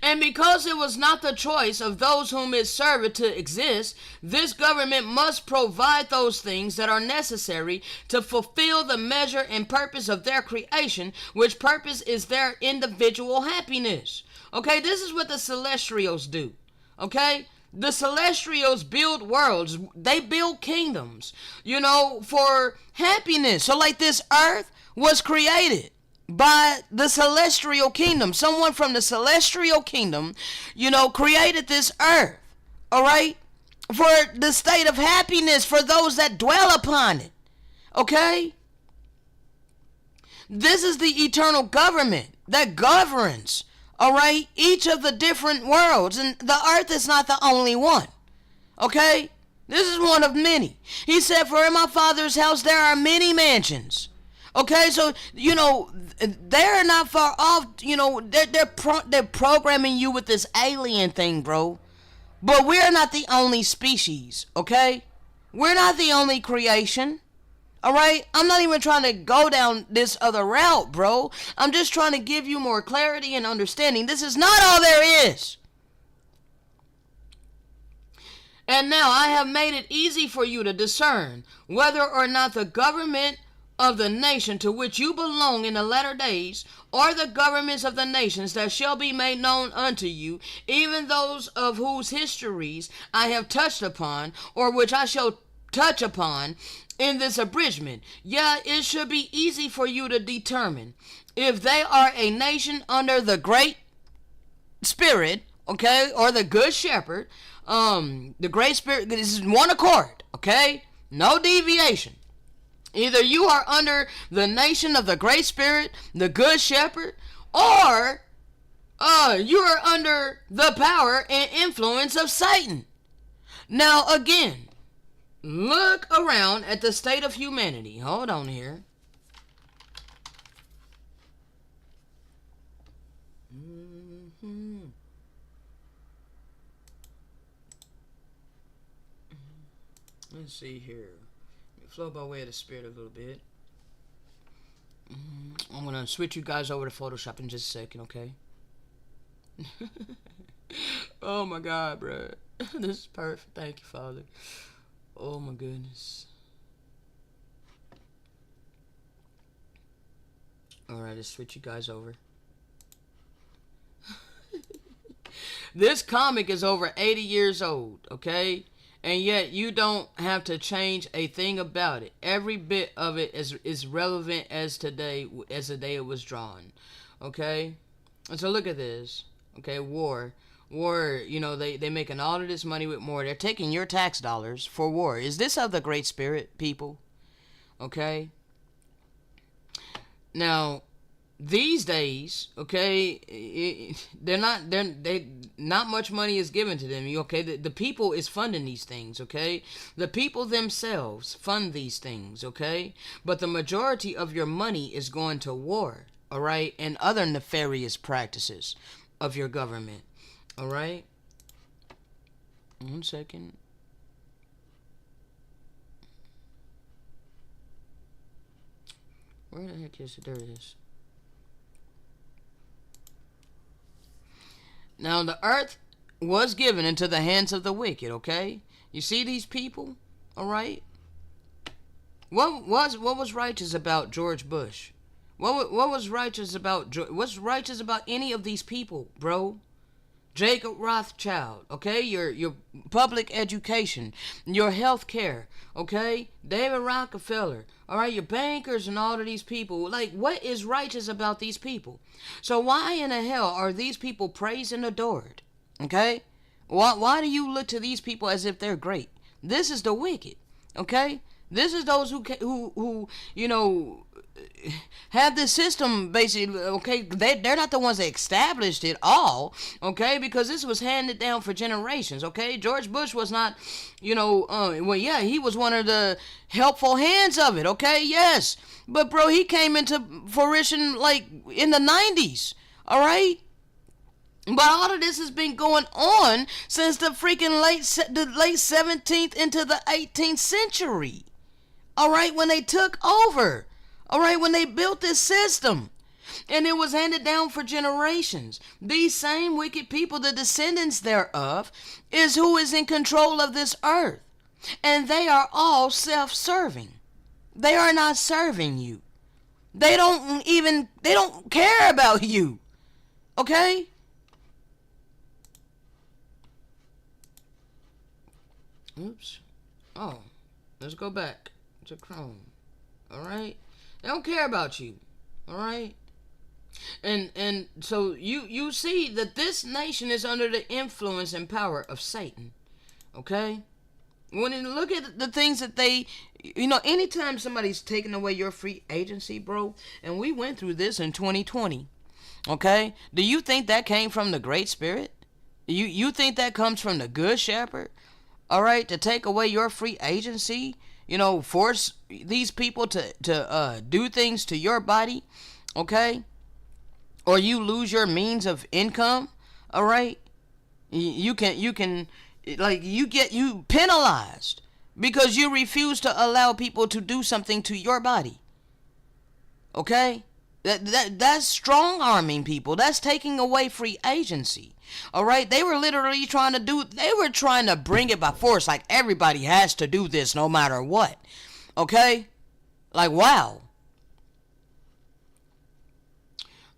And because it was not the choice of those whom it served to exist, this government must provide those things that are necessary to fulfill the measure and purpose of their creation, which purpose is their individual happiness. Okay, this is what the celestials do. Okay, the celestials build worlds. They build kingdoms, for happiness. So like this earth was created by the celestial kingdom. Someone from the celestial kingdom, created this earth. All right, for the state of happiness for those that dwell upon it. Okay, this is the eternal government that governs, all right, each of the different worlds. And the earth is not the only one. Okay, This is one of many. He said, for in my Father's house there are many mansions. Okay, so, you know, they're not far off. You know, they're programming you with this alien thing, bro. But we're not the only species, okay? We're not the only creation. Alright? I'm not even trying to go down this other route, bro. I'm just trying to give you more clarity and understanding. This is not all there is. And now I have made it easy for you to discern whether or not the government of the nation to which you belong in the latter days, or the governments of the nations that shall be made known unto you, even those of whose histories I have touched upon, or which I shall touch upon in this abridgment. Yeah, it should be easy for you to determine if they are a nation under the Great Spirit, okay, or the Good Shepherd. The Great Spirit, this is one accord, okay? No deviation. Either you are under the nation of the Great Spirit, the Good Shepherd, or you are under the power and influence of Satan. Now again, look around at the state of humanity. Hold on here. Let's see here. Flow by way of the Spirit a little bit. I'm going to switch you guys over to Photoshop in just a second, okay? Oh my God, bro. This is perfect. Thank you, Father. Oh my goodness. Alright, let's switch you guys over. This comic is over 80 years old, okay? And yet you don't have to change a thing about it. Every bit of it is relevant as the day it was drawn. Okay? And so look at this. Okay, war. War, you know, they making all of this money with war. They're taking your tax dollars for war. Is this of the Great Spirit, people? Okay? Now, these days, okay, not much money is given to them. Okay, the people is funding these things. Okay, the people themselves fund these things. Okay, but the majority of your money is going to war. All right, and other nefarious practices of your government. All right. 1 second. Where the heck is it? There it is. Now the earth was given into the hands of the wicked, okay? You see these people, all right? What was righteous about George Bush? What was righteous about what's righteous about any of these people, bro? Jacob Rothschild, okay? Your public education, your health care, okay? David Rockefeller, all right? Your bankers and all of these people. Like, what is righteous about these people? So why in the hell are these people praised and adored, okay? Why do you look to these people as if they're great? This is the wicked, okay? This is those who you know, have this system basically, okay? They're not the ones that established it all, okay? Because this was handed down for generations, okay? George Bush was not, you know, well, yeah, he was one of the helpful hands of it, okay? Yes. But, bro, he came into fruition, like, in the 90s, all right? But all of this has been going on since the freaking late 17th into the 18th century. All right, when they took over. All right, when they built this system. And it was handed down for generations. These same wicked people, the descendants thereof, is who is in control of this earth. And they are all self-serving. They are not serving you. They don't care about you. Okay? Oops. Oh, let's go back to Chrome. Alright? They don't care about you. Alright? And so you see that this nation is under the influence and power of Satan. Okay? When you look at the things that they, you know, anytime somebody's taking away your free agency, bro, and we went through this in 2020. Okay? Do you think that came from the Great Spirit? You think that comes from the Good Shepherd? all right, to take away your free agency, force these people to do things to your body, okay? Or you lose your means of income, all right? You get penalized because you refuse to allow people to do something to your body. Okay? That's strong-arming people. That's taking away free agency. All right? They were literally trying to bring it by force, like everybody has to do this no matter what. Okay? Like, wow.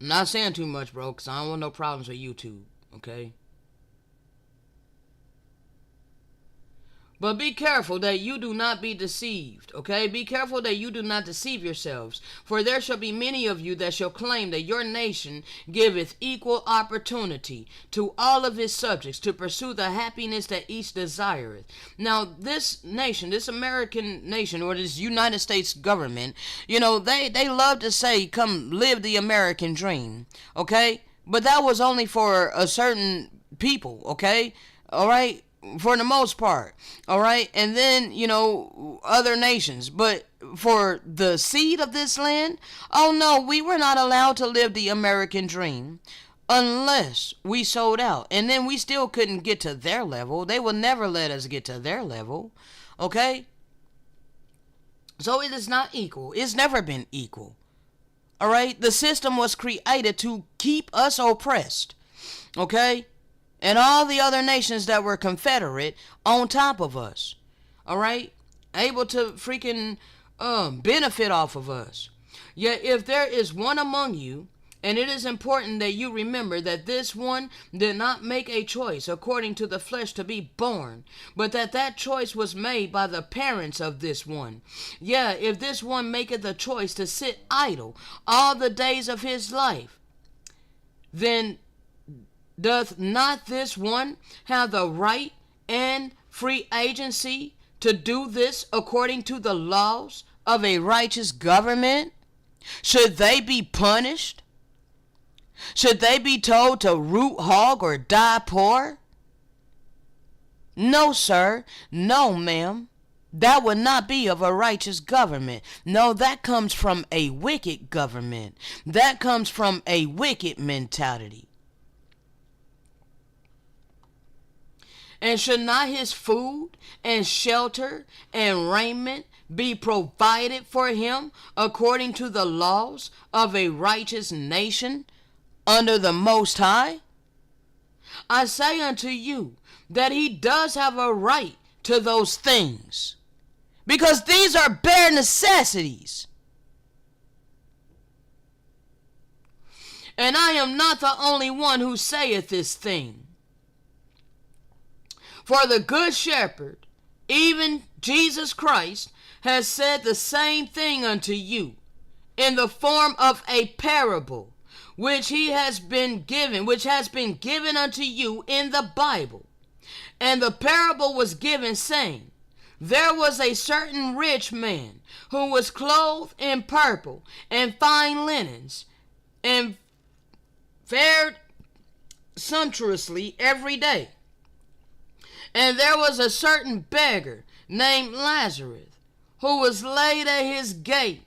I'm not saying too much, bro, because I don't want no problems with YouTube. Okay? But be careful that you do not be deceived, okay? Be careful that you do not deceive yourselves. For there shall be many of you that shall claim that your nation giveth equal opportunity to all of his subjects to pursue the happiness that each desireth. Now, this nation, this American nation, or this United States government, they love to say, come live the American dream, okay? But that was only for a certain people, okay? All right? For the most part, all right? And then, other nations. But for the seed of this land, oh no, we were not allowed to live the American dream unless we sold out. And then we still couldn't get to their level. They will never let us get to their level, okay? So it is not equal. It's never been equal, all right? The system was created to keep us oppressed, okay? And all the other nations that were Confederate on top of us. All right? Able to freaking benefit off of us. Yet if there is one among you, and it is important that you remember that this one did not make a choice according to the flesh to be born, but that choice was made by the parents of this one. Yeah, if this one maketh the choice to sit idle all the days of his life, then doth not this one have the right and free agency to do this according to the laws of a righteous government? Should they be punished? Should they be told to root hog or die poor? No, sir. No, ma'am. That would not be of a righteous government. No, that comes from a wicked government. That comes from a wicked mentality. And should not his food and shelter and raiment be provided for him according to the laws of a righteous nation under the Most High? I say unto you that he does have a right to those things, because these are bare necessities. And I am not the only one who saith this thing. For the good shepherd, even Jesus Christ, has said the same thing unto you in the form of a parable, which has been given unto you in the Bible. And the parable was given, saying, there was a certain rich man who was clothed in purple and fine linens, and fared sumptuously every day. And there was a certain beggar named Lazarus, who was laid at his gate,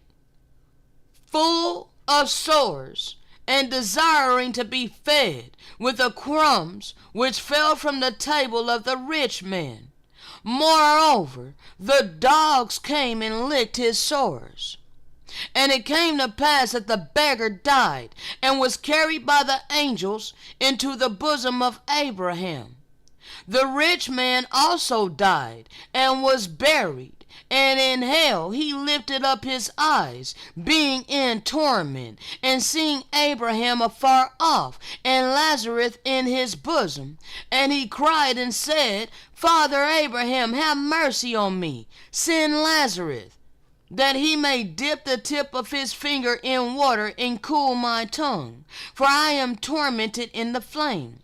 full of sores, and desiring to be fed with the crumbs which fell from the table of the rich man. Moreover, the dogs came and licked his sores. And it came to pass that the beggar died, and was carried by the angels into the bosom of Abraham. The rich man also died, and was buried, and in hell he lifted up his eyes, being in torment, and seeing Abraham afar off, and Lazarus in his bosom. And he cried and said, Father Abraham, have mercy on me, send Lazarus, that he may dip the tip of his finger in water, and cool my tongue, for I am tormented in the flame.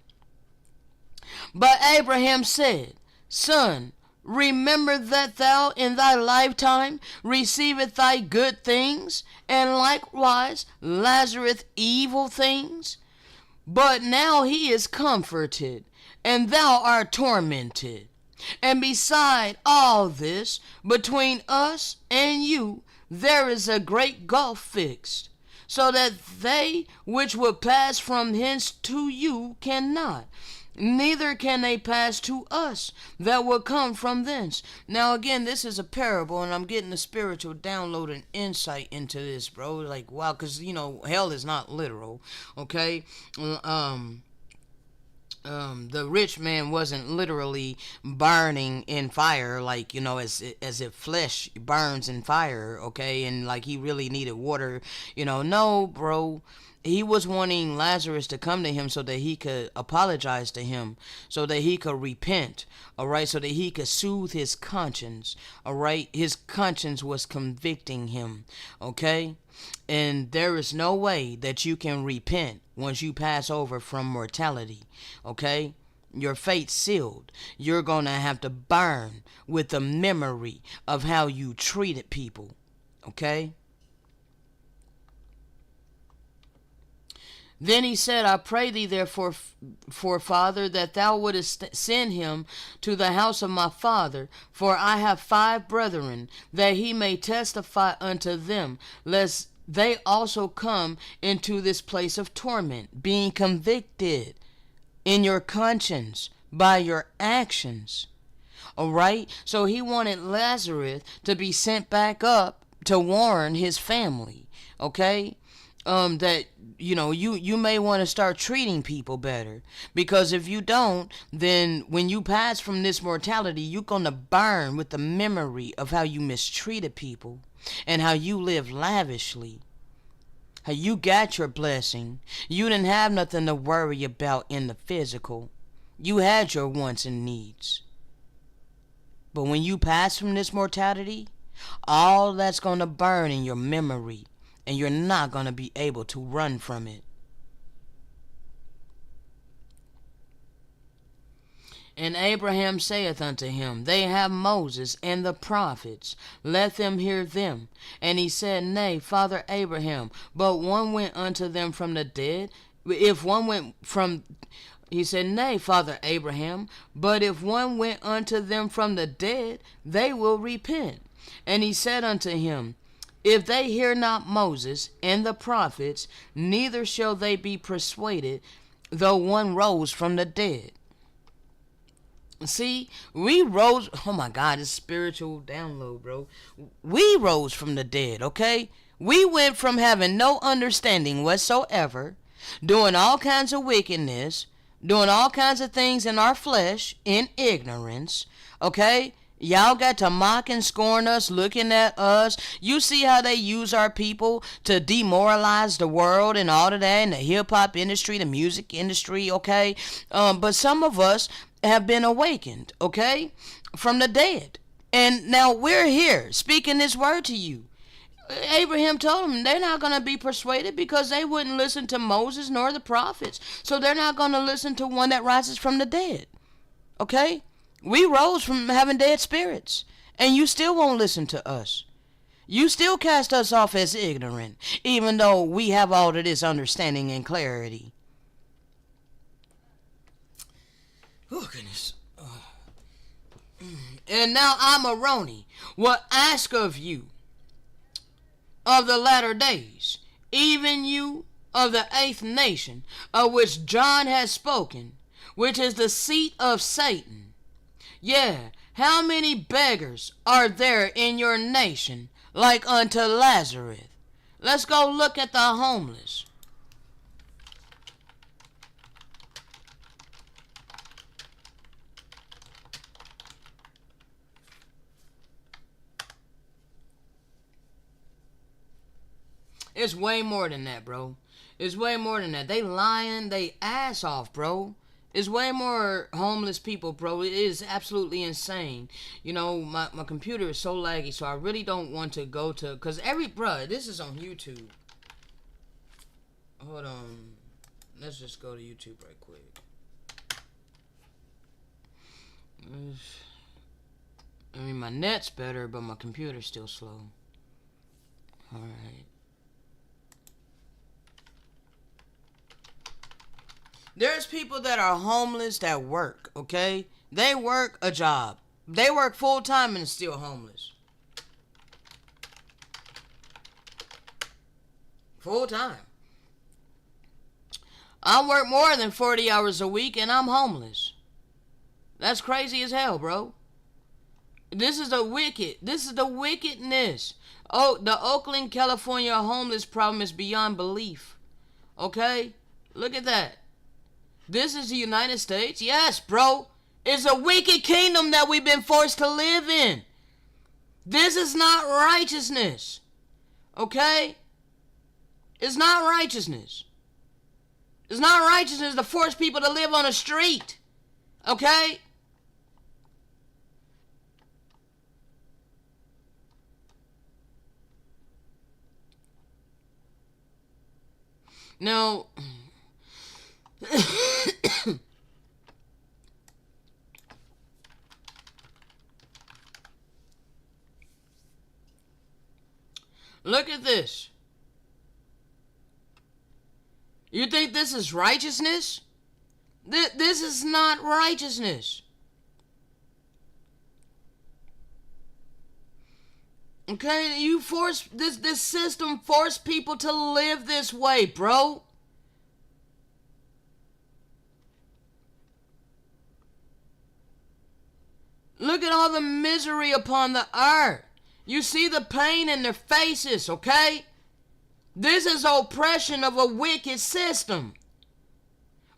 But Abraham said, Son, remember that thou in thy lifetime receivest thy good things, and likewise Lazarus evil things. But now he is comforted, and thou art tormented. And beside all this, between us and you, there is a great gulf fixed, so that they which would pass from hence to you cannot, neither can they pass to us that will come from thence. Now again, this is a parable, and I'm getting a spiritual download and insight into this, bro. Like, wow, because hell is not literal, okay? The rich man wasn't literally burning in fire, like, as if flesh burns in fire, okay, and like he really needed water, no, bro. He was wanting Lazarus to come to him so that he could apologize to him, so that he could repent, all right, so that he could soothe his conscience, all right. His conscience was convicting him, okay. And there is no way that you can repent once you pass over from mortality, okay? Your fate's sealed. You're going to have to burn with the memory of how you treated people, okay? Then he said, I pray thee therefore, for Father, that thou wouldest send him to the house of my father, for I have 5 brethren, that he may testify unto them, lest they also come into this place of torment, being convicted in your conscience by your actions. All right? So he wanted Lazarus to be sent back up to warn his family, okay? That you may want to start treating people better, because if you don't, then when you pass from this mortality, you're gonna burn with the memory of how you mistreated people and how you lived lavishly, how you got your blessing. You didn't have nothing to worry about in the physical. You had your wants and needs, but when you pass from this mortality, all that's gonna burn in your memory, and you're not going to be able to run from it. And Abraham saith unto him, They have Moses and the prophets, let them hear them. And he said, Nay, Father Abraham, but one went unto them from the dead. He said, Nay, Father Abraham, but if one went unto them from the dead, they will repent. And he said unto him, If they hear not Moses and the prophets, neither shall they be persuaded, though one rose from the dead. See, we rose. Oh my God, it's spiritual download, bro. We rose from the dead, okay? We went from having no understanding whatsoever, doing all kinds of wickedness, doing all kinds of things in our flesh, in ignorance, okay? Y'all got to mock and scorn us, looking at us. You see how they use our people to demoralize the world and all of that, in the hip-hop industry, the music industry, okay? But some of us have been awakened, okay, from the dead. And now we're here speaking this word to you. Abraham told them they're not going to be persuaded because they wouldn't listen to Moses nor the prophets. So they're not going to listen to one that rises from the dead, okay? We rose from having dead spirits, and you still won't listen to us. You still cast us off as ignorant, even though we have all of this understanding and clarity. Oh, goodness. And now I, Moroni, will ask of you, of the latter days, even you of the 8th nation, of which John has spoken, which is the seat of Satan. Yeah, how many beggars are there in your nation, like unto Lazarus? Let's go look at the homeless. It's way more than that, bro. It's way more than that. They lying they ass off, bro. It's way more homeless people, bro. It is absolutely insane. My computer is so laggy, so I really don't want to go to... Because this is on YouTube. Hold on. Let's just go to YouTube right quick. My net's better, but my computer's still slow. Alright. There's people that are homeless that work, okay? They work a job. They work full time and still homeless. Full time. I work more than 40 hours a week and I'm homeless. That's crazy as hell, bro. This is the wicked. This is the wickedness. Oh, the Oakland, California homeless problem is beyond belief. Okay? Look at that. This is the United States? Yes, bro. It's a wicked kingdom that we've been forced to live in. This is not righteousness. Okay? It's not righteousness. It's not righteousness to force people to live on the street. Okay? Now, look at this. You think this is righteousness? This is not righteousness. Okay, you force this system forced people to live this way, bro. Look at all the misery upon the earth. You see the pain in their faces, okay? This is oppression of a wicked system.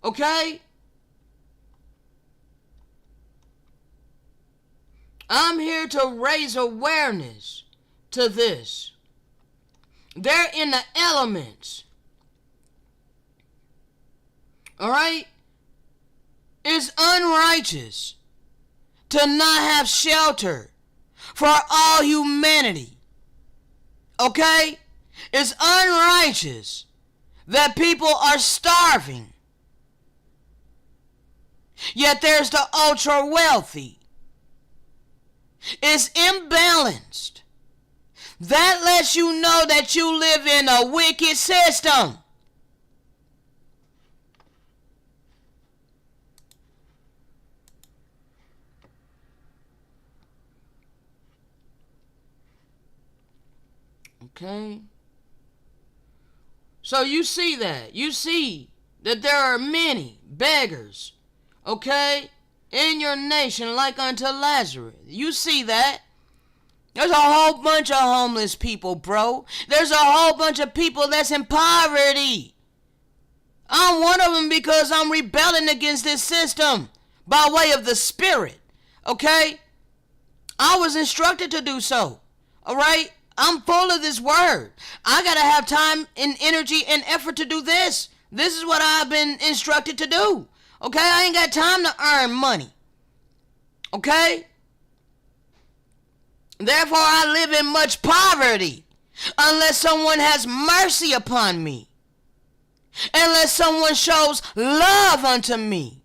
Okay? I'm here to raise awareness to this. They're in the elements. Alright? It's unrighteous to not have shelter for all humanity. Okay? It's unrighteous that people are starving. Yet there's the ultra wealthy. It's imbalanced. That lets you know that you live in a wicked system. Okay? So you see that. You see that there are many beggars, okay, in your nation like unto Lazarus. You see that. There's a whole bunch of homeless people, bro. There's a whole bunch of people that's in poverty. I'm one of them because I'm rebelling against this system by way of the Spirit, okay? I was instructed to do so, all right? I'm full of this word. I gotta have time and energy and effort to do this. This is what I've been instructed to do. Okay? I ain't got time to earn money. Okay? Therefore, I live in much poverty unless someone has mercy upon me. Unless someone shows love unto me.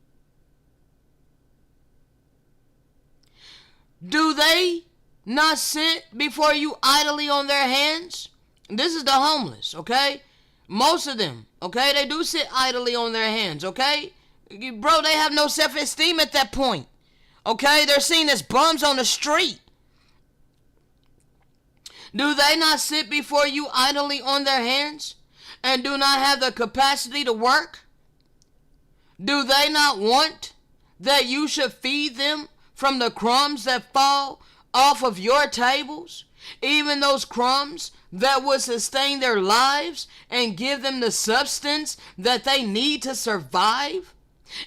Do they not sit before you idly on their hands? This is the homeless, okay? Most of them, okay? They do sit idly on their hands, okay? Bro, they have no self-esteem at that point, okay? They're seen as bums on the street. Do they not sit before you idly on their hands and do not have the capacity to work? Do they not want that you should feed them from the crumbs that fall off of your tables, even those crumbs that would sustain their lives and give them the substance that they need to survive?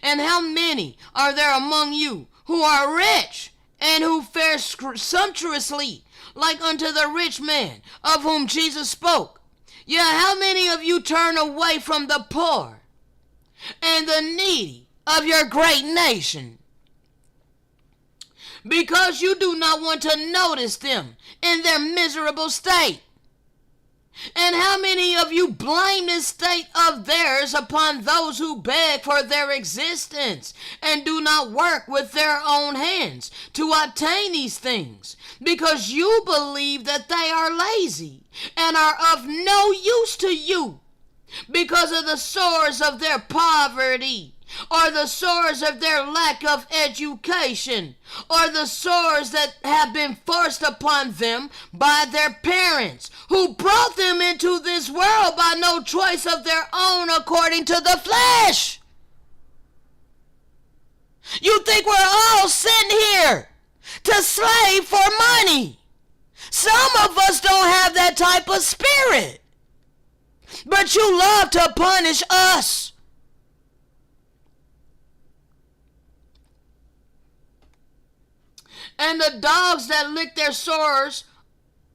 And how many are there among you who are rich and who fare sumptuously like unto the rich man of whom Jesus spoke? Yeah, how many of you turn away from the poor and the needy of your great nation? Because you do not want to notice them in their miserable state. And how many of you blame this state of theirs upon those who beg for their existence and do not work with their own hands to obtain these things, because you believe that they are lazy and are of no use to you because of the sores of their poverty or the sores of their lack of education, or the sores that have been forced upon them by their parents, who brought them into this world by no choice of their own according to the flesh. You think we're all sitting here to slave for money? Some of us don't have that type of spirit, but you love to punish us. And the dogs that lick their sores,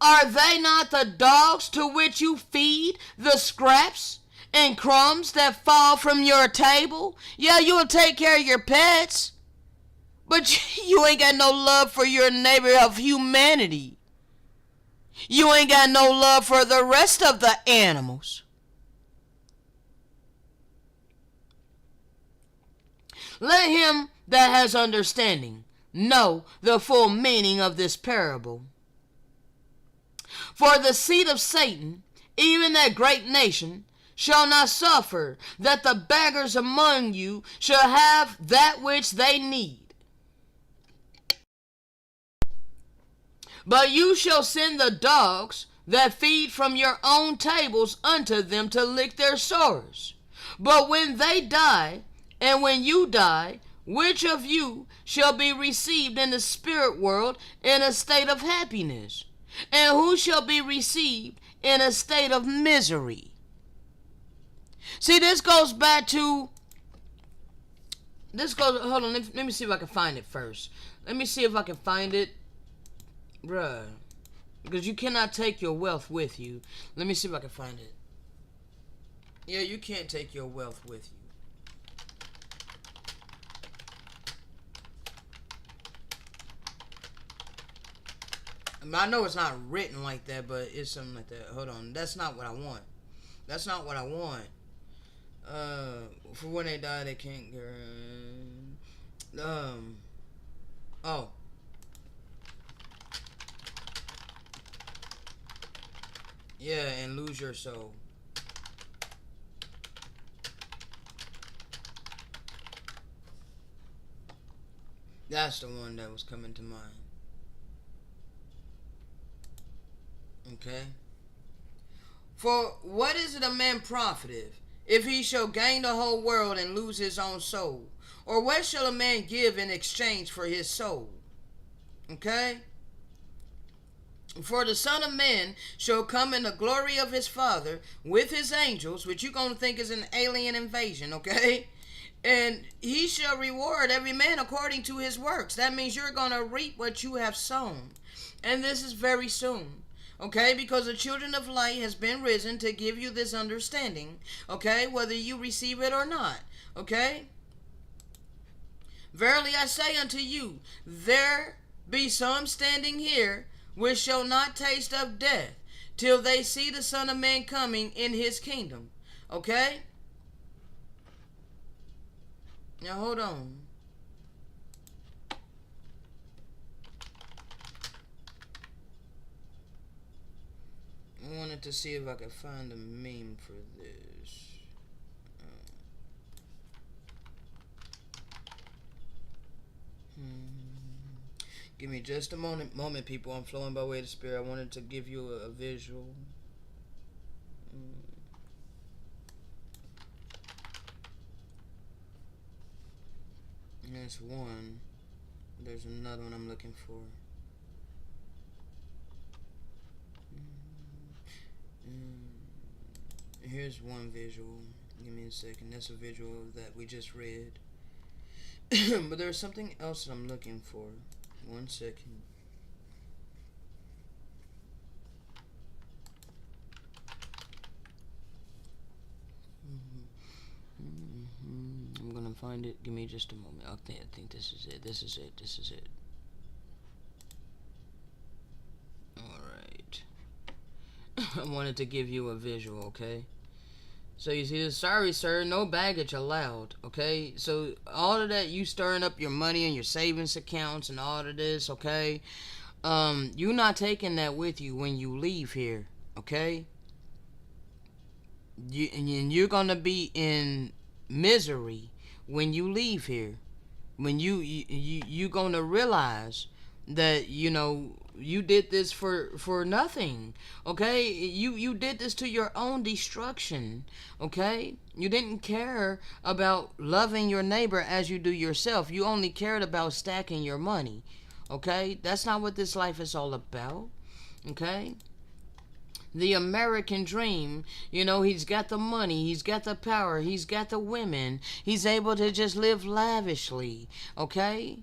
are they not the dogs to which you feed the scraps and crumbs that fall from your table? Yeah, you'll take care of your pets, but you ain't got no love for your neighbor of humanity. You ain't got no love for the rest of the animals. Let him that has understanding know the full meaning of this parable. For the seed of Satan, even that great nation, shall not suffer that the beggars among you shall have that which they need. But you shall send the dogs that feed from your own tables unto them to lick their sores. But when they die, and when you die, which of you shall be received in the spirit world in a state of happiness? And who shall be received in a state of misery? See, this goes back to... Hold on, let me see if I can find it first. Let me see if I can find it. Bruh. Because you cannot take your wealth with you. Let me see if I can find it. Yeah, you can't take your wealth with you. I know it's not written like that, but it's something like that. Hold on. That's not what I want. That's not what I want. For when they die, they can't get... Oh. Yeah, and lose your soul. That's the one that was coming to mind. Okay. For what is it a man profiteth, if he shall gain the whole world and lose his own soul? Or what shall a man give in exchange for his soul? Okay. For the Son of Man shall come in the glory of his Father with his angels, which you're going to think is an alien invasion, okay? And he shall reward every man according to his works. That means you're going to reap what you have sown. And this is very soon. Okay, because the children of light has been risen to give you this understanding. Okay, whether you receive it or not. Okay. Verily I say unto you, there be some standing here which shall not taste of death till they see the Son of Man coming in his kingdom. Okay. Now hold on. I wanted to see if I could find a meme for this. Give me just a moment, people. I'm flowing by way of the Spirit. I wanted to give you a visual. There's one. There's another one I'm looking for. Here's one visual. Give me a second. That's a visual that we just read. But there's something else that I'm looking for. 1 second. I'm gonna find it. Give me just a moment. I think this is it. This is it. This is it. Alright. I wanted to give you a visual, okay? So you see this, sorry sir, no baggage allowed, okay? So all of that, you stirring up your money and your savings accounts and all of this, okay? You're not taking that with you when you leave here, okay? And you're gonna be in misery when you leave here. When you gonna realize that, you know, you did this for nothing. Okay, you did this to your own destruction. Okay, you didn't care about loving your neighbor as you do yourself. You only cared about stacking your money. Okay, that's not what this life is all about. Okay, the American dream, you know, he's got the money, he's got the power, he's got the women, he's able to just live lavishly. Okay,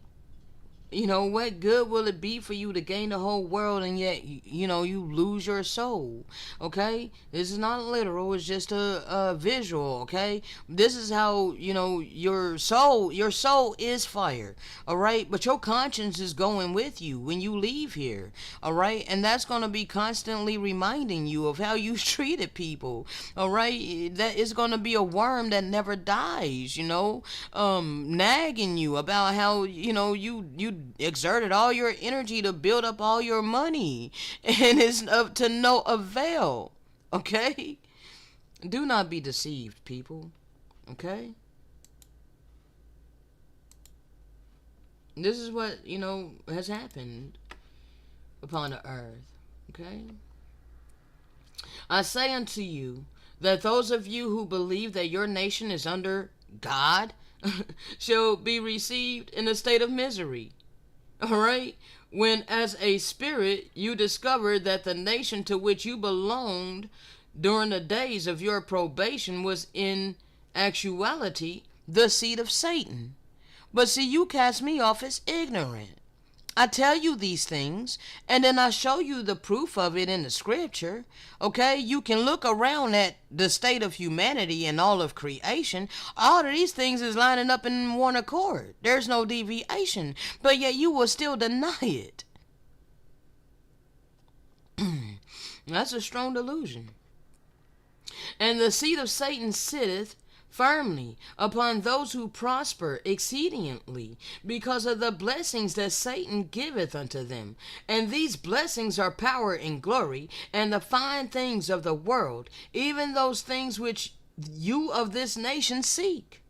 you know, what good will it be for you to gain the whole world and yet, you know, you lose your soul? Okay, this is not literal, it's just a visual. Okay, this is how, you know, your soul is fire. All right, but your conscience is going with you when you leave here. All right, and that's going to be constantly reminding you of how you treated people. All right, that is going to be a worm that never dies, you know, nagging you about how, you know, you exerted all your energy to build up all your money, and it's up to no avail. Okay, do not be deceived, people. Okay, this is what, you know, has happened upon the earth. Okay, I say unto you that those of you who believe that your nation is under God shall be received in a state of misery. All right, when as a spirit you discovered that the nation to which you belonged during the days of your probation was in actuality the seed of Satan. But see, you cast me off as ignorant. I tell you these things, and then I show you the proof of it in the scripture. Okay, you can look around at the state of humanity and all of creation. All of these things is lining up in one accord. There's no deviation, but yet you will still deny it. That's a strong delusion. And the seed of Satan sitteth firmly upon those who prosper exceedingly, because of the blessings that Satan giveth unto them. And these blessings are power and glory, and the fine things of the world, even those things which you of this nation seek.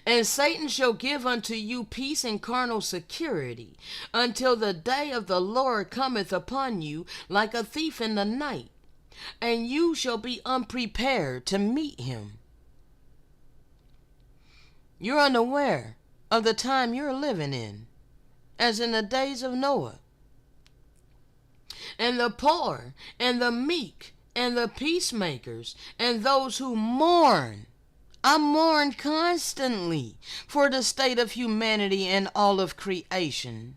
And Satan shall give unto you peace and carnal security, until the day of the Lord cometh upon you like a thief in the night, and you shall be unprepared to meet him. You're unaware of the time you're living in, as in the days of Noah. And the poor, and the meek, and the peacemakers, and those who mourn. I mourn constantly for the state of humanity and all of creation.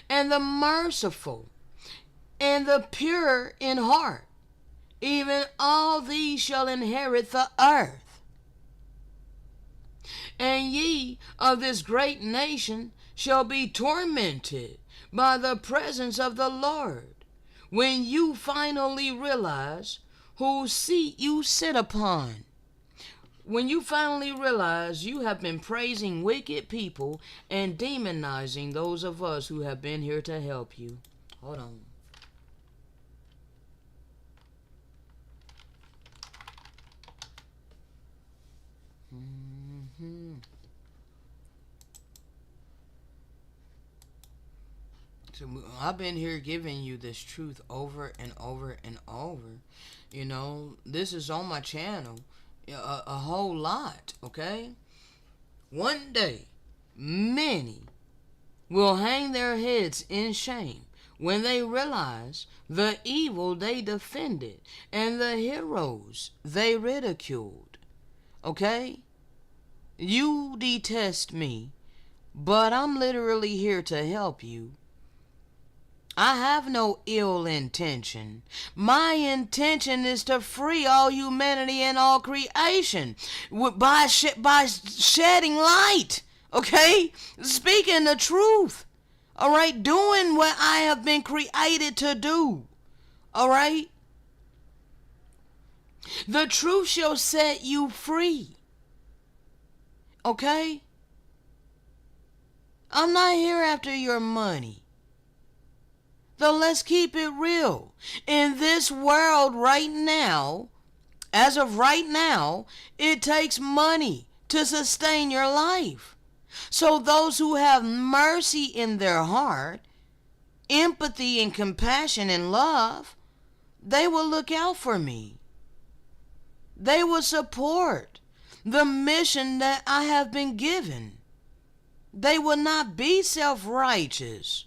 And the merciful, and the pure in heart, even all these shall inherit the earth. And ye of this great nation shall be tormented by the presence of the Lord, when you finally realize whose seat you sit upon. When you finally realize you have been praising wicked people and demonizing those of us who have been here to help you. Hold on. So I've been here giving you this truth over and over and over. You know, this is on my channel a whole lot, okay? One day, many will hang their heads in shame when they realize the evil they defended and the heroes they ridiculed, okay? You detest me, but I'm literally here to help you. I have no ill intention. My intention is to free all humanity and all creation by shedding light, okay? Speaking the truth, all right? Doing what I have been created to do, all right? The truth shall set you free, okay? I'm not here after your money. Though let's keep it real. In this world right now, As of right now, it takes money to sustain your life. So those who have mercy in their heart, empathy and compassion and love, they will look out for me. They will support the mission that I have been given. They will not be self-righteous.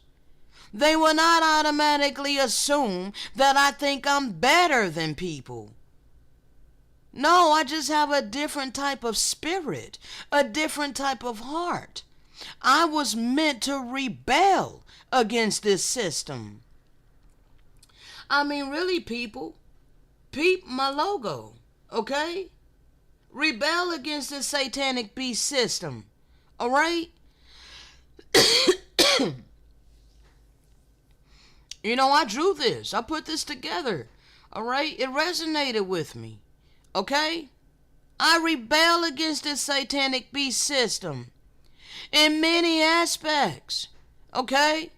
They will not automatically assume that I think I'm better than people. No, I just have a different type of spirit, a different type of heart. I was meant to rebel against this system. I mean, really, people, peep my logo, okay? Rebel against this satanic beast system, all right? You know, I drew this. I put this together, all right? It resonated with me. Okay? I rebel against this satanic beast system in many aspects. Okay?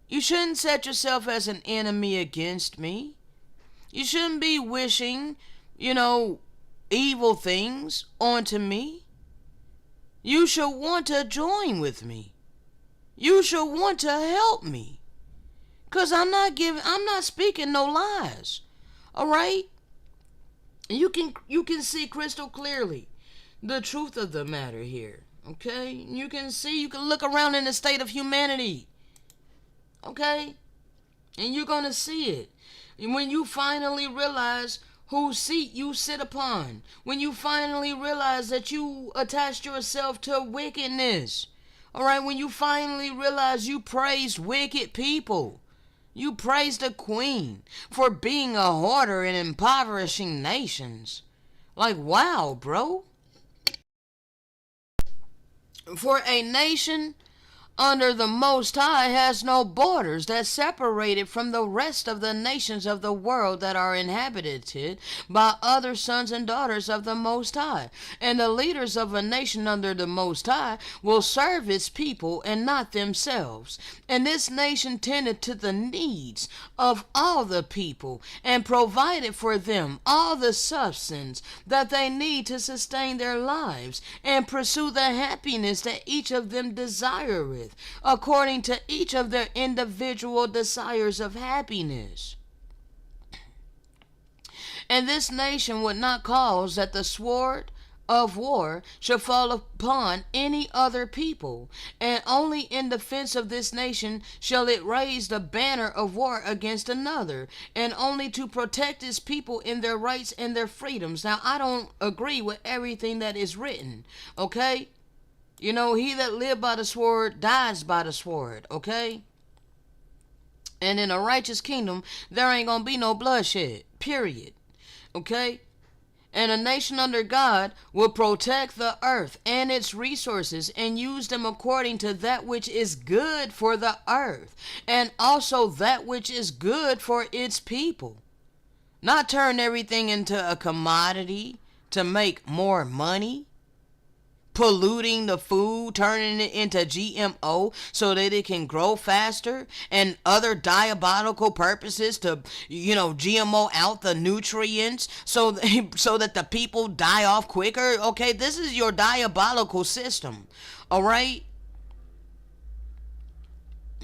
You shouldn't set yourself as an enemy against me. You shouldn't be wishing, evil things onto me. You should want to join with me. You should want to help me. 'Cause I'm not speaking no lies. All right? You can see crystal clearly the truth of the matter here. Okay? You can look around in the state of humanity. Okay? And you're going to see it. And when you finally realize whose seat you sit upon, when you finally realize that you attached yourself to wickedness, all right, when you finally realize you praised wicked people, you praise the queen for being a hoarder and impoverishing nations. Like, wow, bro. For a nation under the Most High has no borders that separate it from the rest of the nations of the world that are inhabited by other sons and daughters of the Most High. And the leaders of a nation under the Most High will serve its people and not themselves. And this nation tended to the needs of all the people and provided for them all the substance that they need to sustain their lives and pursue the happiness that each of them desireth, according to each of their individual desires of happiness. And this nation would not cause that the sword of war should fall upon any other people, and only in defense of this nation shall it raise the banner of war against another, and only to protect its people in their rights and their freedoms. Now, I don't agree with everything that is written, okay? He that lives by the sword dies by the sword, okay? And in a righteous kingdom, there ain't gonna be no bloodshed, period, okay? And a nation under God will protect the earth and its resources and use them according to that which is good for the earth, and also that which is good for its people. Not turn everything into a commodity to make more money. Polluting the food, turning it into GMO so that it can grow faster, and other diabolical purposes to, GMO out the nutrients so that the people die off quicker. Okay, this is your diabolical system. All right?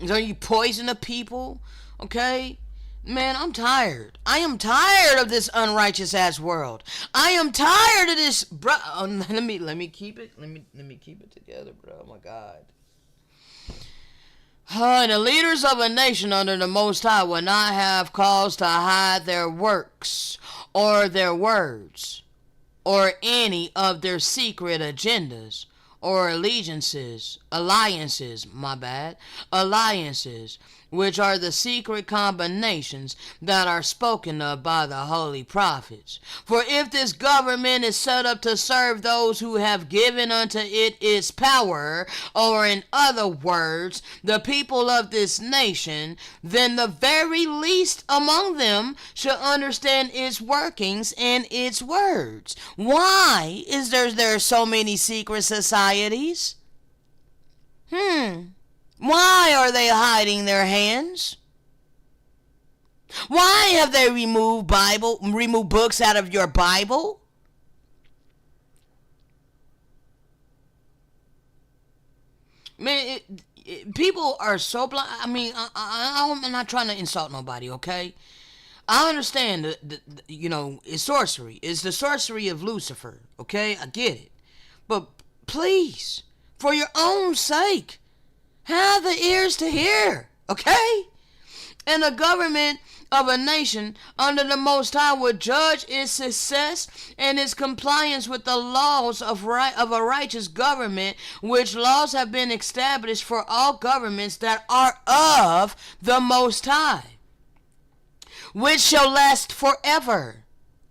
So you poison the people. Okay? Man, I'm tired. I am tired of this unrighteous ass world. I am tired of this, bro. Let me keep it. Let me keep it together, bro. Oh my God. The leaders of a nation under the Most High will not have cause to hide their works or their words or any of their secret agendas or alliances, which are the secret combinations that are spoken of by the holy prophets. For if this government is set up to serve those who have given unto it its power, or in other words, the people of this nation, then the very least among them should understand its workings and its words. Why is there so many secret societies? Why are they hiding their hands? Why have they removed books out of your Bible? Man, people are so blind. I mean, I'm not trying to insult nobody, okay? I understand it's sorcery. It's the sorcery of Lucifer, okay? I get it. But please, for your own sake, have the ears to hear, okay? And the government of a nation under the Most High would judge its success and its compliance with the laws of a righteous government, which laws have been established for all governments that are of the Most High, which shall last forever.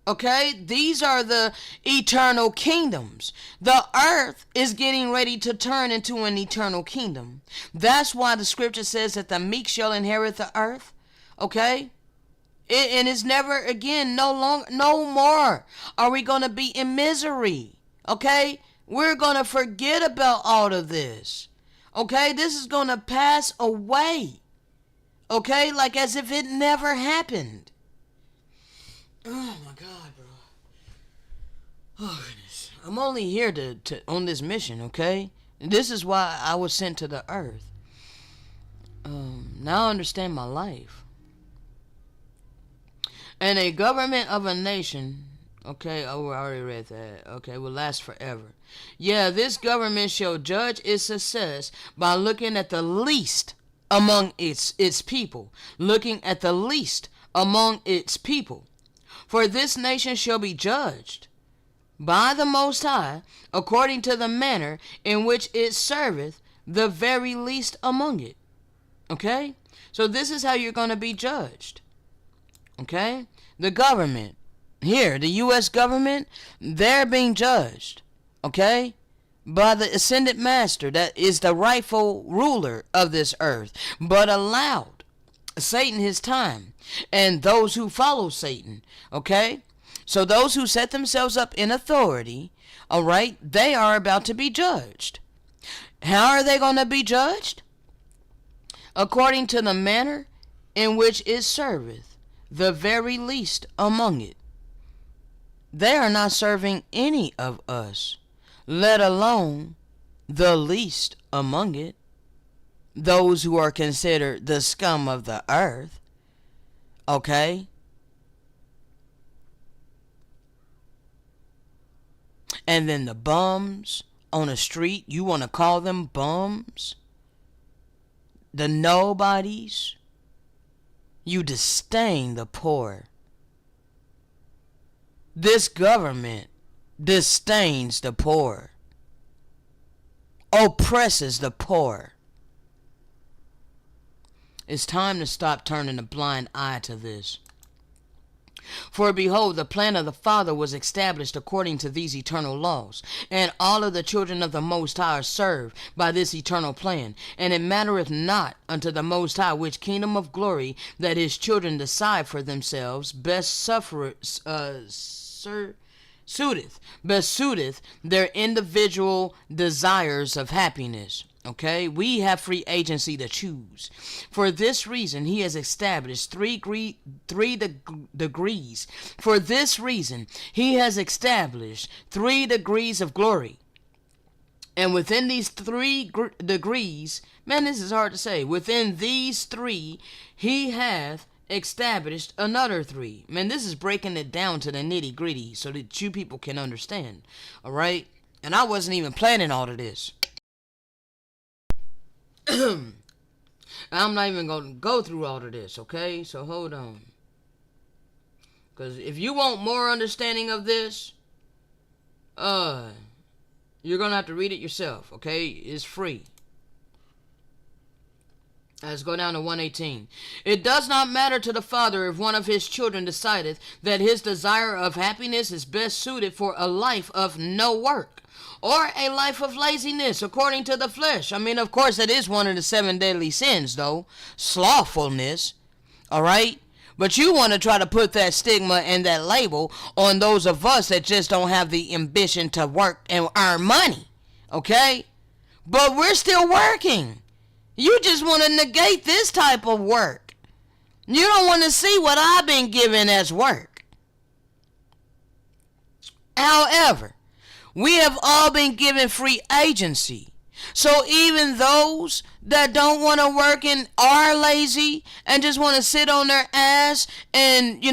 Okay, these are the eternal kingdoms. The earth is getting ready to turn into an eternal kingdom. That's why the scripture says that the meek shall inherit the earth. Okay, and it's never again, no more are we going to be in misery. Okay, we're going to forget about all of this. Okay, this is going to pass away. Okay, like as if it never happened. Oh my God, bro. Oh goodness. I'm only here to on this mission, okay? And this is why I was sent to the earth. Now I understand my life. And a government of a nation, okay, oh, I already read that. Okay, will last forever. Yeah, this government shall judge its success by looking at the least among its people. Looking at the least among its people. For this nation shall be judged by the Most High according to the manner in which it serveth the very least among it. Okay? So this is how you're going to be judged. Okay? The government, here, the U.S. government, they're being judged. Okay? By the ascended master that is the rightful ruler of this earth, but allowed Satan his time, and those who follow Satan. Okay, so those who set themselves up in authority, all right, they are about to be judged. How are they going to be judged? According to the manner in which it serveth the very least among it. They are not serving any of us, let alone the least among it. Those who are considered the scum of the earth. Okay? And then the bums on the street, you want to call them bums? The nobodies? You disdain the poor. This government disdains the poor, oppresses the poor. It's time to stop turning a blind eye to this. For behold, the plan of the Father was established according to these eternal laws, and all of the children of the Most High are served by this eternal plan. And it mattereth not unto the Most High which kingdom of glory that his children decide for themselves best suiteth their individual desires of happiness. Okay, we have free agency to choose. For this reason, he has established three degrees. For this reason, he has established 3 degrees of glory. And within these 3 degrees, man, this is hard to say. Within these 3, he hath established another 3. Man, this is breaking it down to the nitty gritty so that you people can understand. All right, and I wasn't even planning all of this. I'm not even going to go through all of this, okay? So hold on. Because if you want more understanding of this, you're going to have to read it yourself, okay? It's free. Let's go down to 118. It does not matter to the Father if one of his children decideth that his desire of happiness is best suited for a life of no work, or a life of laziness according to the flesh. I mean, of course, that is one of the 7 deadly sins, though. Slothfulness. All right? But you want to try to put that stigma and that label on those of us that just don't have the ambition to work and earn money. Okay? But we're still working. You just want to negate this type of work. You don't want to see what I've been given as work. However, we have all been given free agency. So even those that don't want to work and are lazy and just want to sit on their ass and,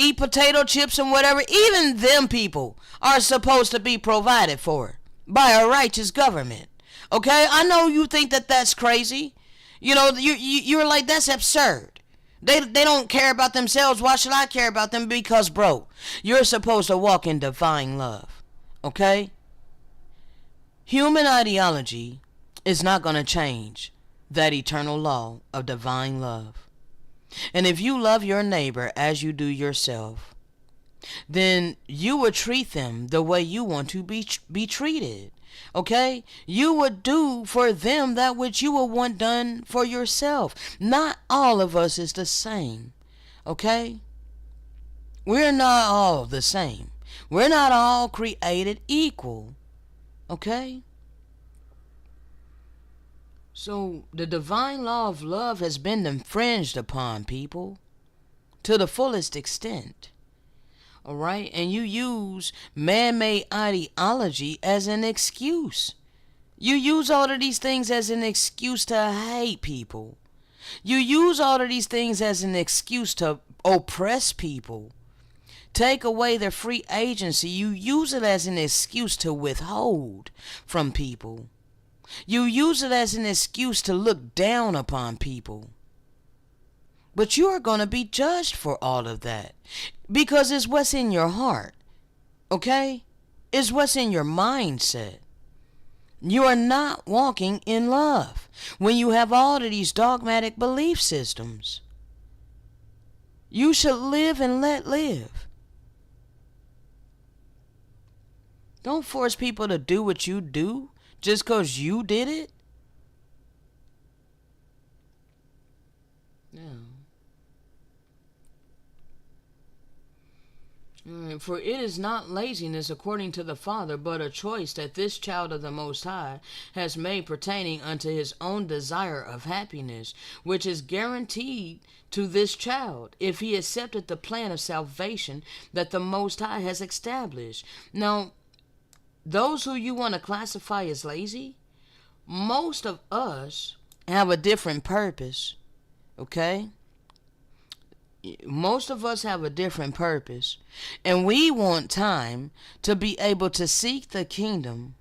eat potato chips and whatever, even them people are supposed to be provided for by a righteous government. Okay? I know you think that that's crazy. You're like, that's absurd. They don't care about themselves. Why should I care about them? Because, bro, you're supposed to walk in divine love. Okay? Human ideology is not going to change that eternal law of divine love. And if you love your neighbor as you do yourself, then you would treat them the way you want to be treated. Okay? You would do for them that which you would want done for yourself. Not all of us is the same. Okay? We're not all the same. We're not all created equal. Okay? So the divine law of love has been infringed upon, people, to the fullest extent. Alright? And you use man-made ideology as an excuse. You use all of these things as an excuse to hate people. You use all of these things as an excuse to oppress people. Take away their free agency. You use it as an excuse to withhold from people. You use it as an excuse to look down upon people. But you are going to be judged for all of that. Because it's what's in your heart. Okay? It's what's in your mindset. You are not walking in love when you have all of these dogmatic belief systems. You should live and let live. Don't force people to do what you do just because you did it. No. Alright, for it is not laziness according to the Father, but a choice that this child of the Most High has made pertaining unto his own desire of happiness, which is guaranteed to this child if he accepted the plan of salvation that the Most High has established. Now, those who you want to classify as lazy, most of us have a different purpose. Okay? Most of us have a different purpose. And we want time to be able to seek the kingdom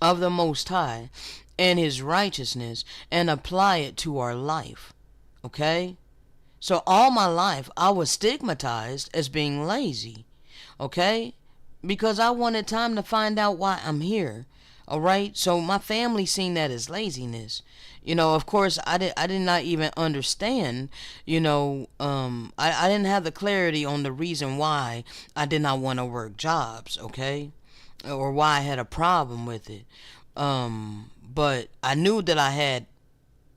of the Most High and his righteousness and apply it to our life. Okay? So all my life I was stigmatized as being lazy. Okay? Because I wanted time to find out why I'm here. Alright? So my family seen that as laziness. Of course, I did not even understand, I didn't have the clarity on the reason why I did not want to work jobs, okay? Or why I had a problem with it. But I knew that I had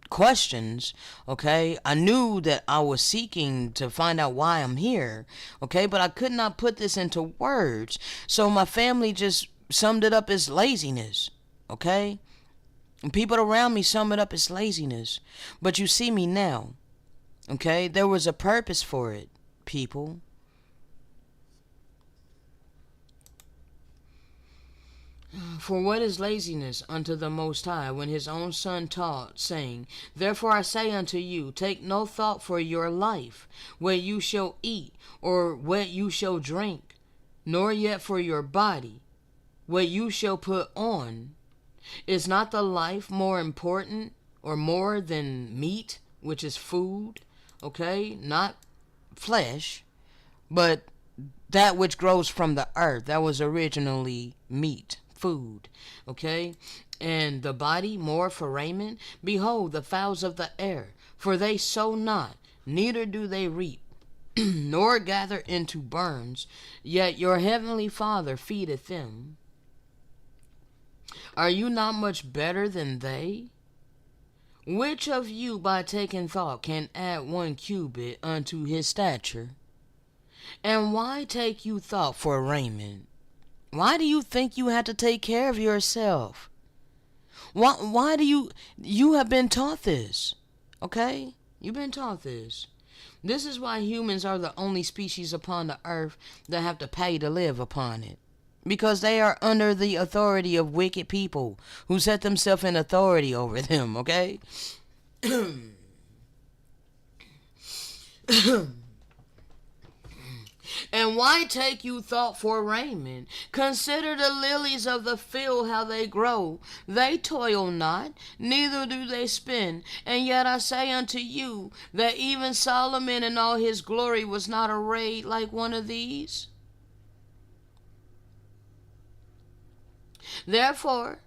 questions, okay? I knew that I was seeking to find out why I'm here, okay? But I could not put this into words. So my family just summed it up as laziness, okay? And people around me sum it up as laziness. But you see me now. Okay? There was a purpose for it, people. For what is laziness unto the Most High, when his own Son taught, saying, Therefore I say unto you, take no thought for your life, what you shall eat, or what you shall drink, nor yet for your body, what you shall put on. Is not the life more important or more than meat, which is food? Okay? Not flesh, but that which grows from the earth. That was originally meat, food. Okay? And the body more for raiment? Behold, the fowls of the air, for they sow not, neither do they reap, nor gather into barns, yet your heavenly Father feedeth them. Are you not much better than they? Which of you by taking thought can add 1 cubit unto his stature? And why take you thought for raiment? Why do you think you have to take care of yourself? Why do you have been taught this? Okay? You've been taught this. This is why humans are the only species upon the earth that have to pay to live upon it. Because they are under the authority of wicked people who set themselves in authority over them, okay? And why take you thought for raiment? Consider the lilies of the field, how they grow. They toil not, neither do they spin. And yet I say unto you, that even Solomon in all his glory was not arrayed like one of these. Therefore,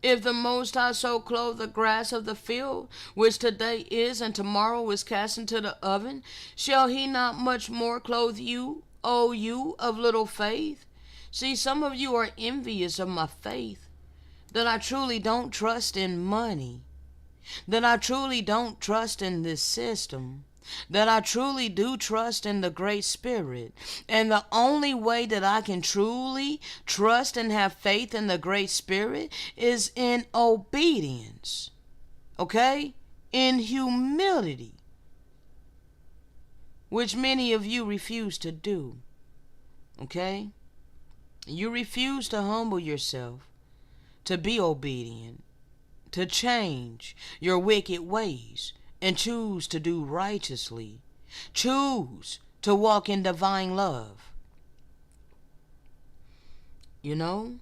if the Most High so clothe the grass of the field, which today is and tomorrow is cast into the oven, shall he not much more clothe you, O you of little faith? See, some of you are envious of my faith, that I truly don't trust in money, that I truly don't trust in this system, that I truly do trust in the Great Spirit. And the only way that I can truly trust and have faith in the Great Spirit is in obedience, okay? In humility, which many of you refuse to do, okay? You refuse to humble yourself, to be obedient, to change your wicked ways, and choose to do righteously. Choose to walk in divine love. You know?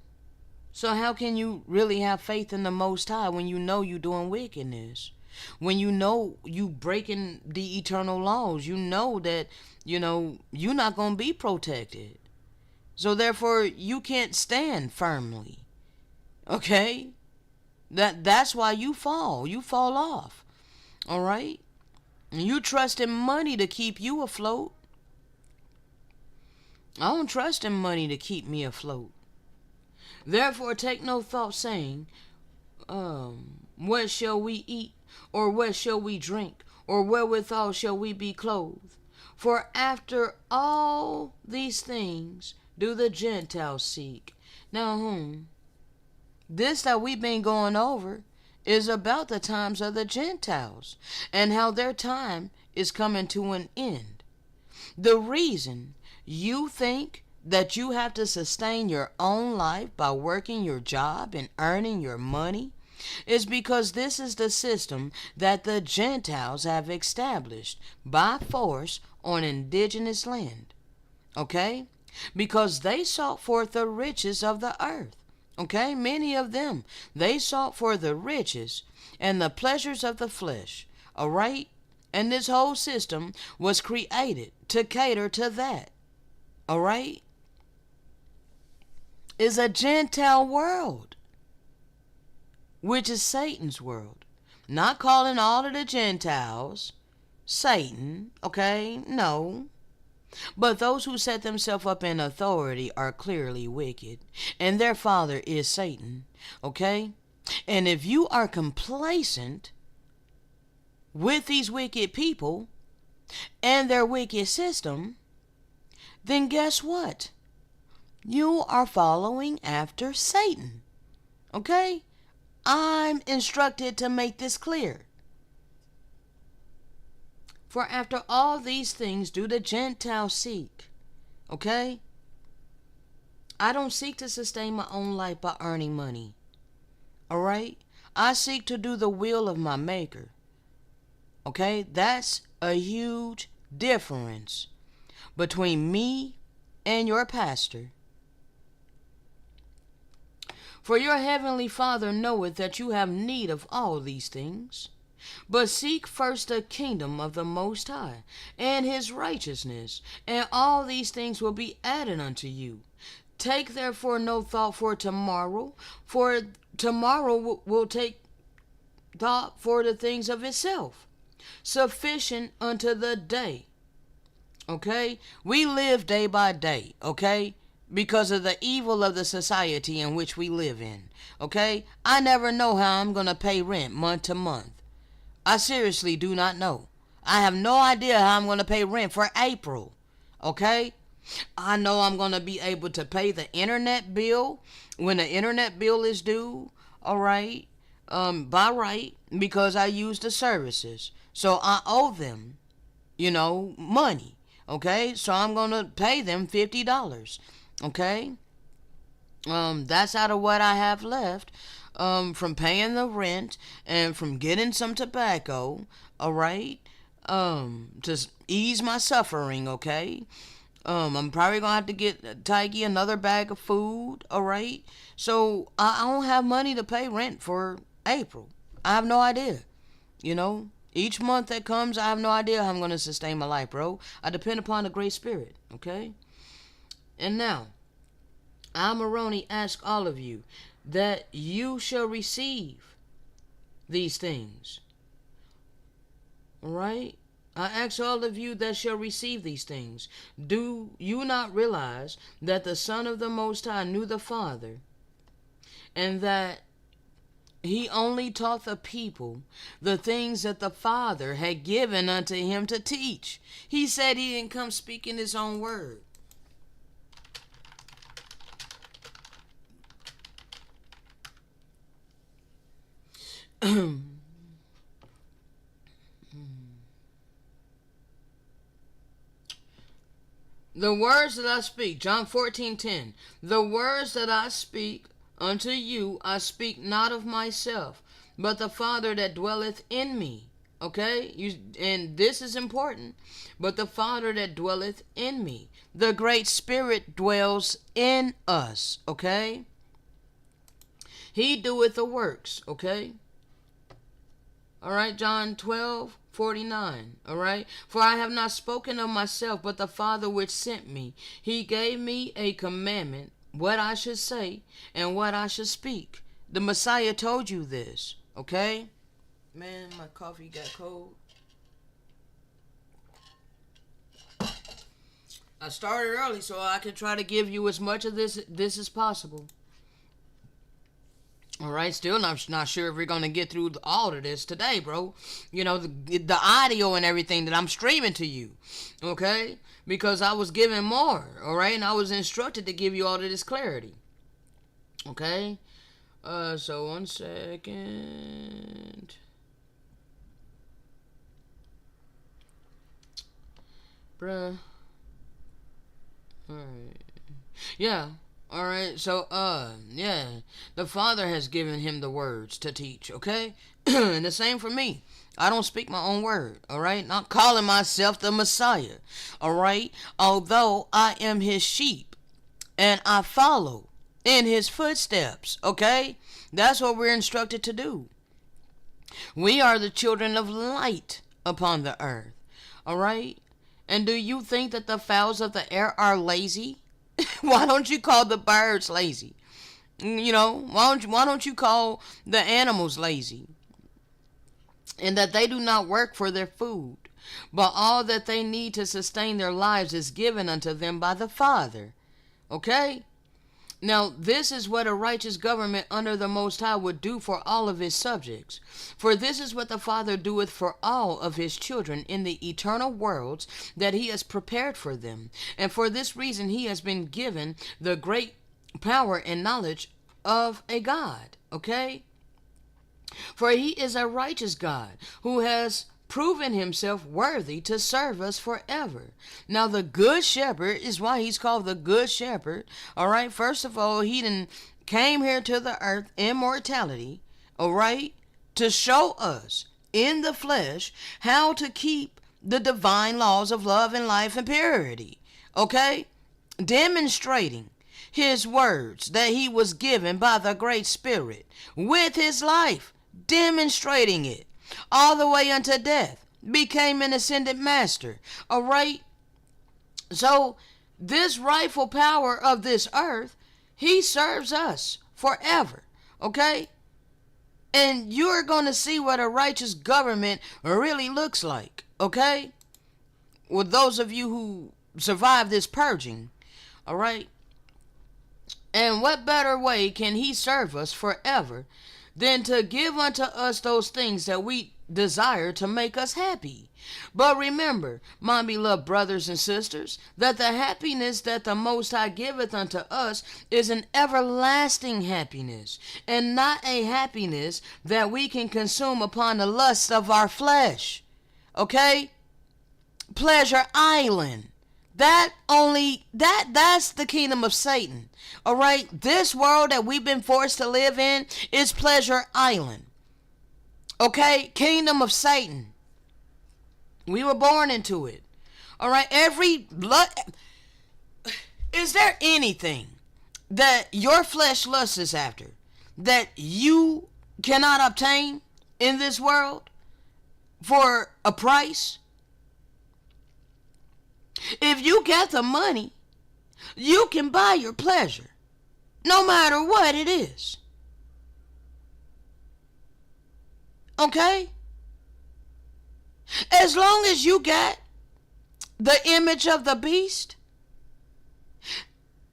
So how can you really have faith in the Most High when you know you're doing wickedness? When you know you breaking the eternal laws, you know that, you're not going to be protected. So therefore, you can't stand firmly. Okay? That's why you fall. You fall off. All right? And you trust in money to keep you afloat. I don't trust in money to keep me afloat. Therefore, take no thought saying, what shall we eat? Or what shall we drink? Or wherewithal shall we be clothed? For after all these things do the Gentiles seek. Now, this that we've been going over is about the times of the Gentiles and how their time is coming to an end. The reason you think that you have to sustain your own life by working your job and earning your money is because this is the system that the Gentiles have established by force on indigenous land. Okay? Because they sought forth the riches of the earth. Okay, many of them, they sought for the riches and the pleasures of the flesh. All right? And this whole system was created to cater to that. All right? It's a Gentile world, which is Satan's world. Not calling all of the Gentiles Satan, okay? No. But those who set themselves up in authority are clearly wicked, and their father is Satan, okay? And if you are complacent with these wicked people and their wicked system, then guess what? You are following after Satan, okay? I'm instructed to make this clear. For after all these things do the Gentiles seek. Okay? I don't seek to sustain my own life by earning money. Alright? I seek to do the will of my Maker. Okay? That's a huge difference between me and your pastor. For your heavenly Father knoweth that you have need of all these things. But seek first the kingdom of the Most High, and his righteousness, and all these things will be added unto you. Take therefore no thought for tomorrow will take thought for the things of itself. Sufficient unto the day. Okay? We live day by day, okay? Because of the evil of the society in which we live in, okay? I never know how I'm going to pay rent month to month. I seriously do not know. I have no idea how I'm going to pay rent for April. Okay? I know I'm going to be able to pay the internet bill when the internet bill is due. All right? By right, because I use the services. So I owe them, money. Okay, so I'm gonna pay them $50. Okay, that's out of what I have left, from paying the rent and from getting some tobacco. All right, to ease my suffering. Okay, I'm probably gonna have to get Tiggy another bag of food. All right, so I don't have money to pay rent for April. I have no idea. Each month that comes, I have no idea how I'm going to sustain my life, bro. I depend upon the Great Spirit, okay? And now, I, Moroni, ask all of you that you shall receive these things. All right? I ask all of you that shall receive these things. Do you not realize that the Son of the Most High knew the Father, and that he only taught the people the things that the Father had given unto him to teach? He said he didn't come speaking his own word. The words that I speak, John 14:10, the words that I speak unto you, I speak not of myself, but the Father that dwelleth in me. Okay? And this is important. But the Father that dwelleth in me. The Great Spirit dwells in us. Okay? He doeth the works. Okay? Alright, John 12:49. Alright? For I have not spoken of myself, but the Father which sent me. He gave me a commandment, what I should say and what I should speak. The Messiah told you this, okay? Man, my coffee got cold. I started early so I can try to give you as much of this as possible. All right, still not sure if we're going to get through all of this today, bro. The audio and everything that I'm streaming to you, okay? Because I was given more, all right? And I was instructed to give you all of this clarity, okay? So 1 second. Bruh. All right. Yeah. Alright, so, the Father has given him the words to teach, okay? And the same for me. I don't speak my own word, alright? Not calling myself the Messiah, alright? Although I am his sheep, and I follow in his footsteps, okay? That's what we're instructed to do. We are the children of light upon the earth, alright? And do you think that the fowls of the air are lazy? Why don't you call the birds lazy? Why don't you call the animals lazy? And that they do not work for their food, but all that they need to sustain their lives is given unto them by the Father. Okay? Now, this is what a righteous government under the Most High would do for all of his subjects. For this is what the Father doeth for all of his children in the eternal worlds that he has prepared for them. And for this reason he has been given the great power and knowledge of a God. Okay? For he is a righteous God who has proven himself worthy to serve us forever. Now the good shepherd is why he's called the good shepherd. All right, first of all, he done came here to the earth in mortality, all right, to show us in the flesh how to keep the divine laws of love and life and purity, okay, demonstrating his words that he was given by the Great Spirit with his life, demonstrating it all the way unto death, became an ascended master. All right, so this rightful power of this earth, he serves us forever. Okay, and you're going to see what a righteous government really looks like. Okay, with those of you who survive this purging. All right, and what better way can he serve us forever than to give unto us those things that we desire to make us happy? But remember, my beloved brothers and sisters, that the happiness that the Most High giveth unto us is an everlasting happiness, and not a happiness that we can consume upon the lust of our flesh. Okay? Pleasure Island. That's the kingdom of Satan. All right? This world that we've been forced to live in is Pleasure Island. Okay? Kingdom of Satan. We were born into it. All right? Is there anything that your flesh lusts after that you cannot obtain in this world for a price? If you get the money, you can buy your pleasure, no matter what it is. Okay? As long as you get the image of the beast,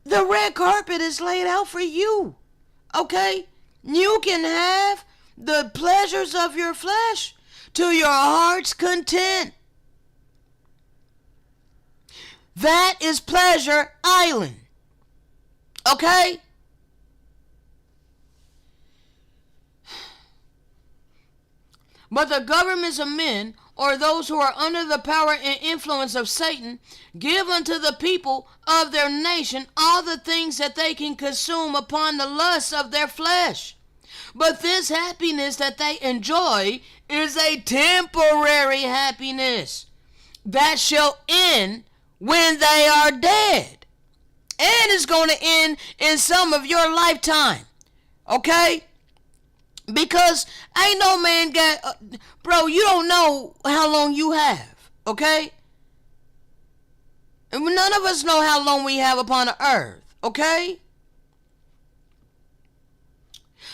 the red carpet is laid out for you. Okay? You can have the pleasures of your flesh to your heart's content. That is Pleasure Island. Okay? But the governments of men, or those who are under the power and influence of Satan, give unto the people of their nation all the things that they can consume upon the lusts of their flesh. But this happiness that they enjoy is a temporary happiness that shall end when they are dead. And it's going to end in some of your lifetime. Okay? Because ain't no man got... bro, you don't know how long you have. Okay? And none of us know how long we have upon the earth. Okay?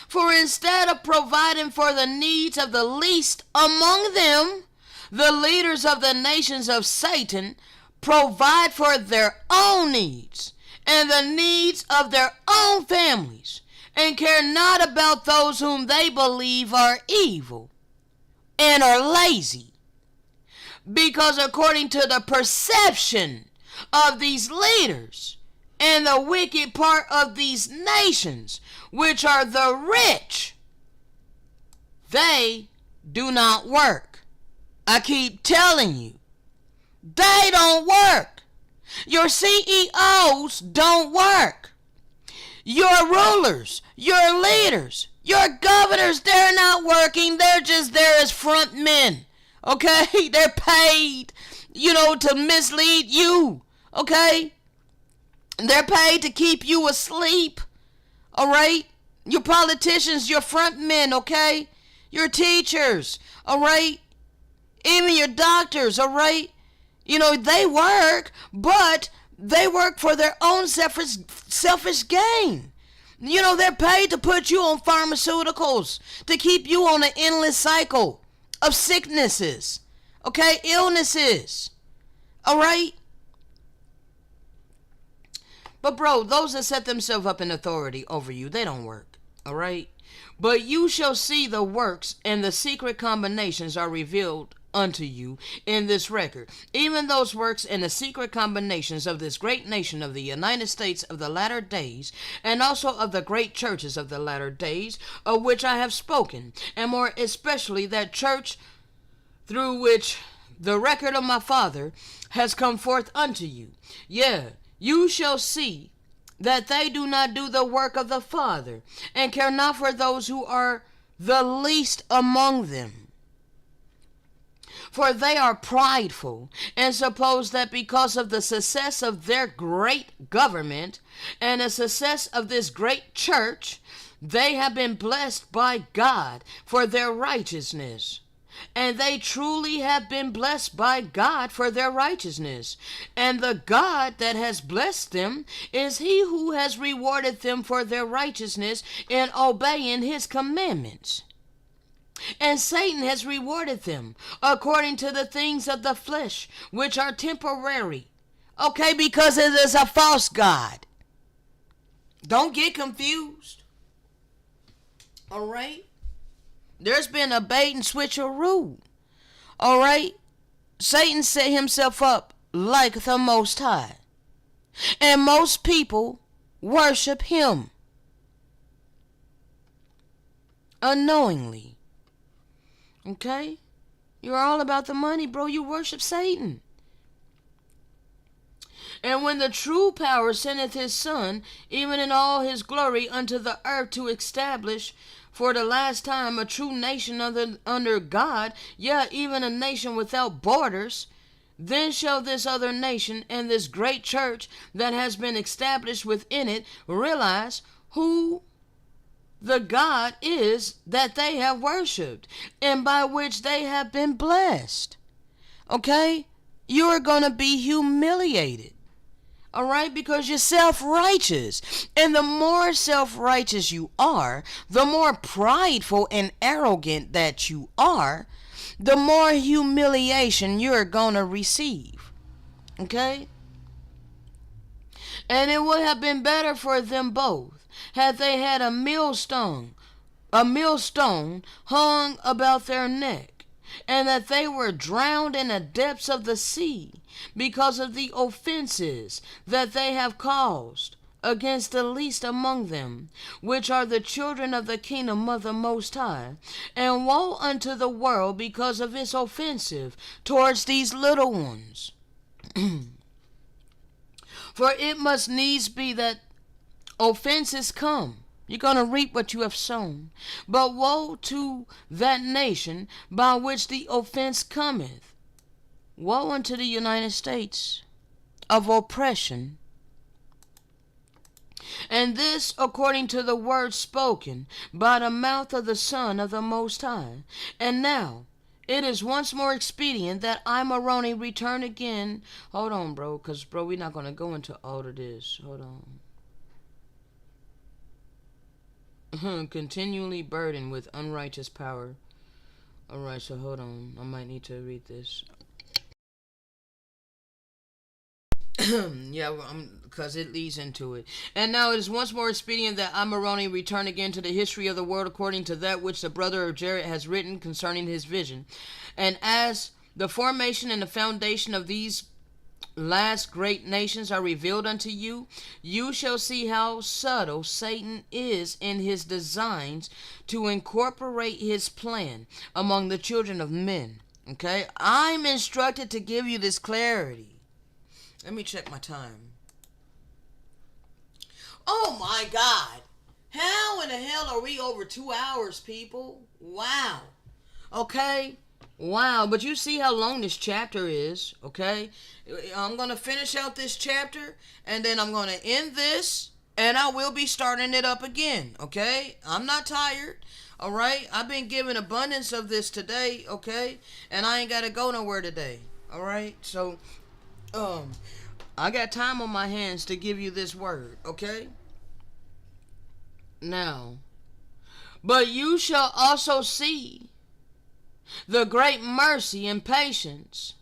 For instead of providing for the needs of the least among them, the leaders of the nations of Satan provide for their own needs and the needs of their own families, and care not about those whom they believe are evil and are lazy. Because according to the perception of these leaders and the wicked part of these nations, which are the rich, they do not work. I keep telling you, they don't work. Your CEOs don't work. Your rulers, your leaders, your governors, they're not working. They're just there as front men. Okay? They're paid, to mislead you. Okay? They're paid to keep you asleep. All right? Your politicians, your front men, okay? Your teachers, all right? Even your doctors, all right? They work, but they work for their own selfish gain. They're paid to put you on pharmaceuticals, to keep you on an endless cycle of sicknesses, okay, illnesses, all right? But bro, those that set themselves up in authority over you, they don't work, all right? But you shall see the works, and the secret combinations are revealed unto you in this record, even those works and the secret combinations of this great nation of the United States of the latter days, and also of the great churches of the latter days, of which I have spoken, and more especially that church through which the record of my Father has come forth unto you. Yeah, you shall see that they do not do the work of the Father, and care not for those who are the least among them. For they are prideful, and suppose that because of the success of their great government, and the success of this great church, they have been blessed by God for their righteousness. And they truly have been blessed by God for their righteousness. And the God that has blessed them is he who has rewarded them for their righteousness in obeying his commandments. And Satan has rewarded them according to the things of the flesh, which are temporary. Okay, because it is a false god. Don't get confused. All right? There's been a bait and switcheroo. All right? Satan set himself up like the Most High. And most people worship him unknowingly. Okay? You're all about the money, bro. You worship Satan. And when the true power sendeth his Son, even in all his glory, unto the earth to establish for the last time a true nation under God, yea, even a nation without borders, then shall this other nation and this great church that has been established within it realize who the God is that they have worshipped and by which they have been blessed. Okay? You are going to be humiliated. All right, because you're self-righteous. And the more self-righteous you are, the more prideful and arrogant that you are, the more humiliation you're going to receive. Okay? And it would have been better for them both had they had a millstone hung about their neck, and that they were drowned in the depths of the sea, because of the offenses that they have caused against the least among them, which are the children of the kingdom of the Most High. And woe unto the world because of its offensive towards these little ones. For it must needs be that offenses come. You're going to reap what you have sown. But woe to that nation by which the offense cometh. Woe unto the United States of oppression. And this according to the word spoken by the mouth of the Son of the Most High. And now it is once more expedient that I, Moroni, return again. Hold on, bro, because, bro, we're not going to go into all of this. Hold on. Continually burdened with unrighteous power. Alright, so hold on. I might need to read this. Yeah, because it leads into it. And now it is once more expedient that I, Moroni, return again to the history of the world according to that which the brother of Jared has written concerning his vision. And as the formation and the foundation of these last great nations are revealed unto you, you shall see how subtle Satan is in his designs to incorporate his plan among the children of men. Okay? I'm instructed to give you this clarity. Let me check my time. Oh my God. How in the hell are we over 2 hours, people? Wow. Okay? Wow. But you see how long this chapter is, okay? I'm going to finish out this chapter, and then I'm going to end this, and I will be starting it up again, okay? I'm not tired. All right? I've been given abundance of this today, okay? And I ain't got to go nowhere today. All right? So, I got time on my hands to give you this word, okay? Now, but you shall also see the great mercy and patience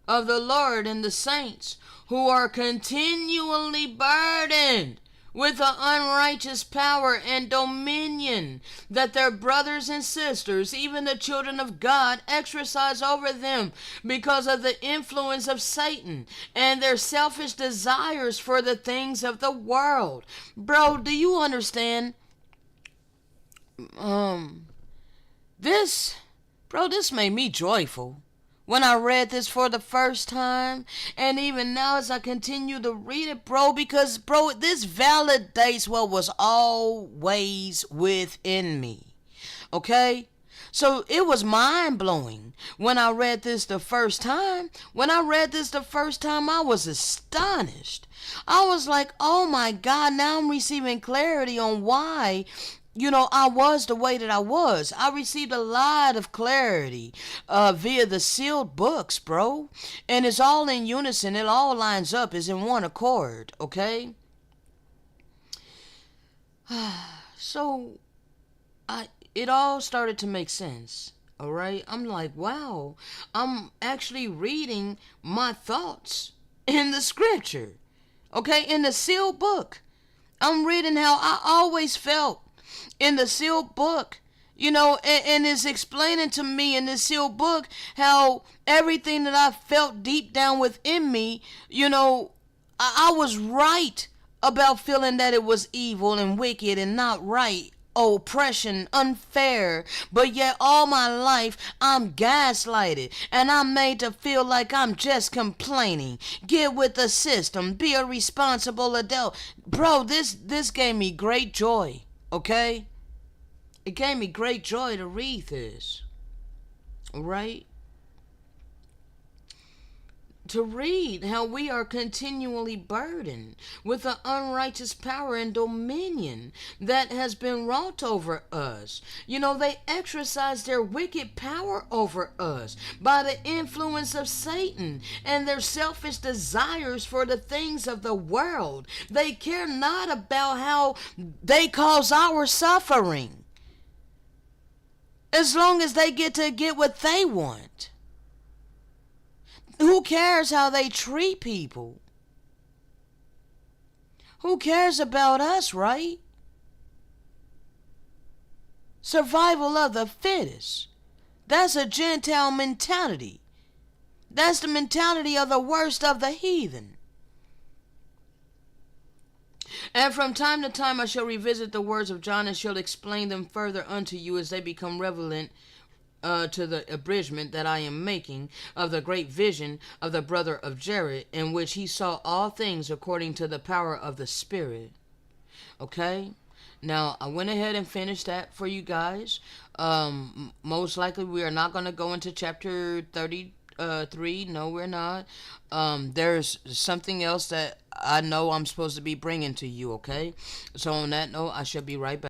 of the Lord and the saints who are continually burdened with the unrighteous power and dominion that their brothers and sisters, even the children of God, exercise over them because of the influence of Satan and their selfish desires for the things of the world. Bro, do you understand? This made me joyful when I read this for the first time, and even now as I continue to read it, bro, because, bro, this validates what was always within me, okay? So it was mind-blowing when I read this the first time. When I read this the first time, I was astonished. I was like, oh my God, now I'm receiving clarity on why I was the way that I was. I received a lot of clarity via the sealed books, bro. And it's all in unison. It all lines up. It's in one accord, okay? So, it all started to make sense, all right? I'm like, wow, I'm actually reading my thoughts in the scripture, okay? In the sealed book. I'm reading how I always felt in the sealed book, and it's explaining to me in this sealed book how everything that I felt deep down within me, I was right about feeling that it was evil and wicked and not right oppression, unfair, but yet all my life I'm gaslighted and I'm made to feel like I'm just complaining. Get with the system, be a responsible adult. Bro, this gave me great joy, okay? It gave me great joy to read this, right? To read how we are continually burdened with the unrighteous power and dominion that has been wrought over us. You know, they exercise their wicked power over us by the influence of Satan and their selfish desires for the things of the world. They care not about how they cause our suffering, as long as they get what they want. Who cares how they treat people? Who cares about us, right? Survival of the fittest. That's a Gentile mentality. That's the mentality of the worst of the heathen. And from time to time I shall revisit the words of John and shall explain them further unto you as they become relevant to the abridgment that I am making of the great vision of the brother of Jared, in which he saw all things according to the power of the Spirit. Okay? Now, I went ahead and finished that for you guys. Most likely we are not going to go into chapter 33. No, we're not. There's something else that I know I'm supposed to be bringing to you, okay? So on that note, I shall be right back.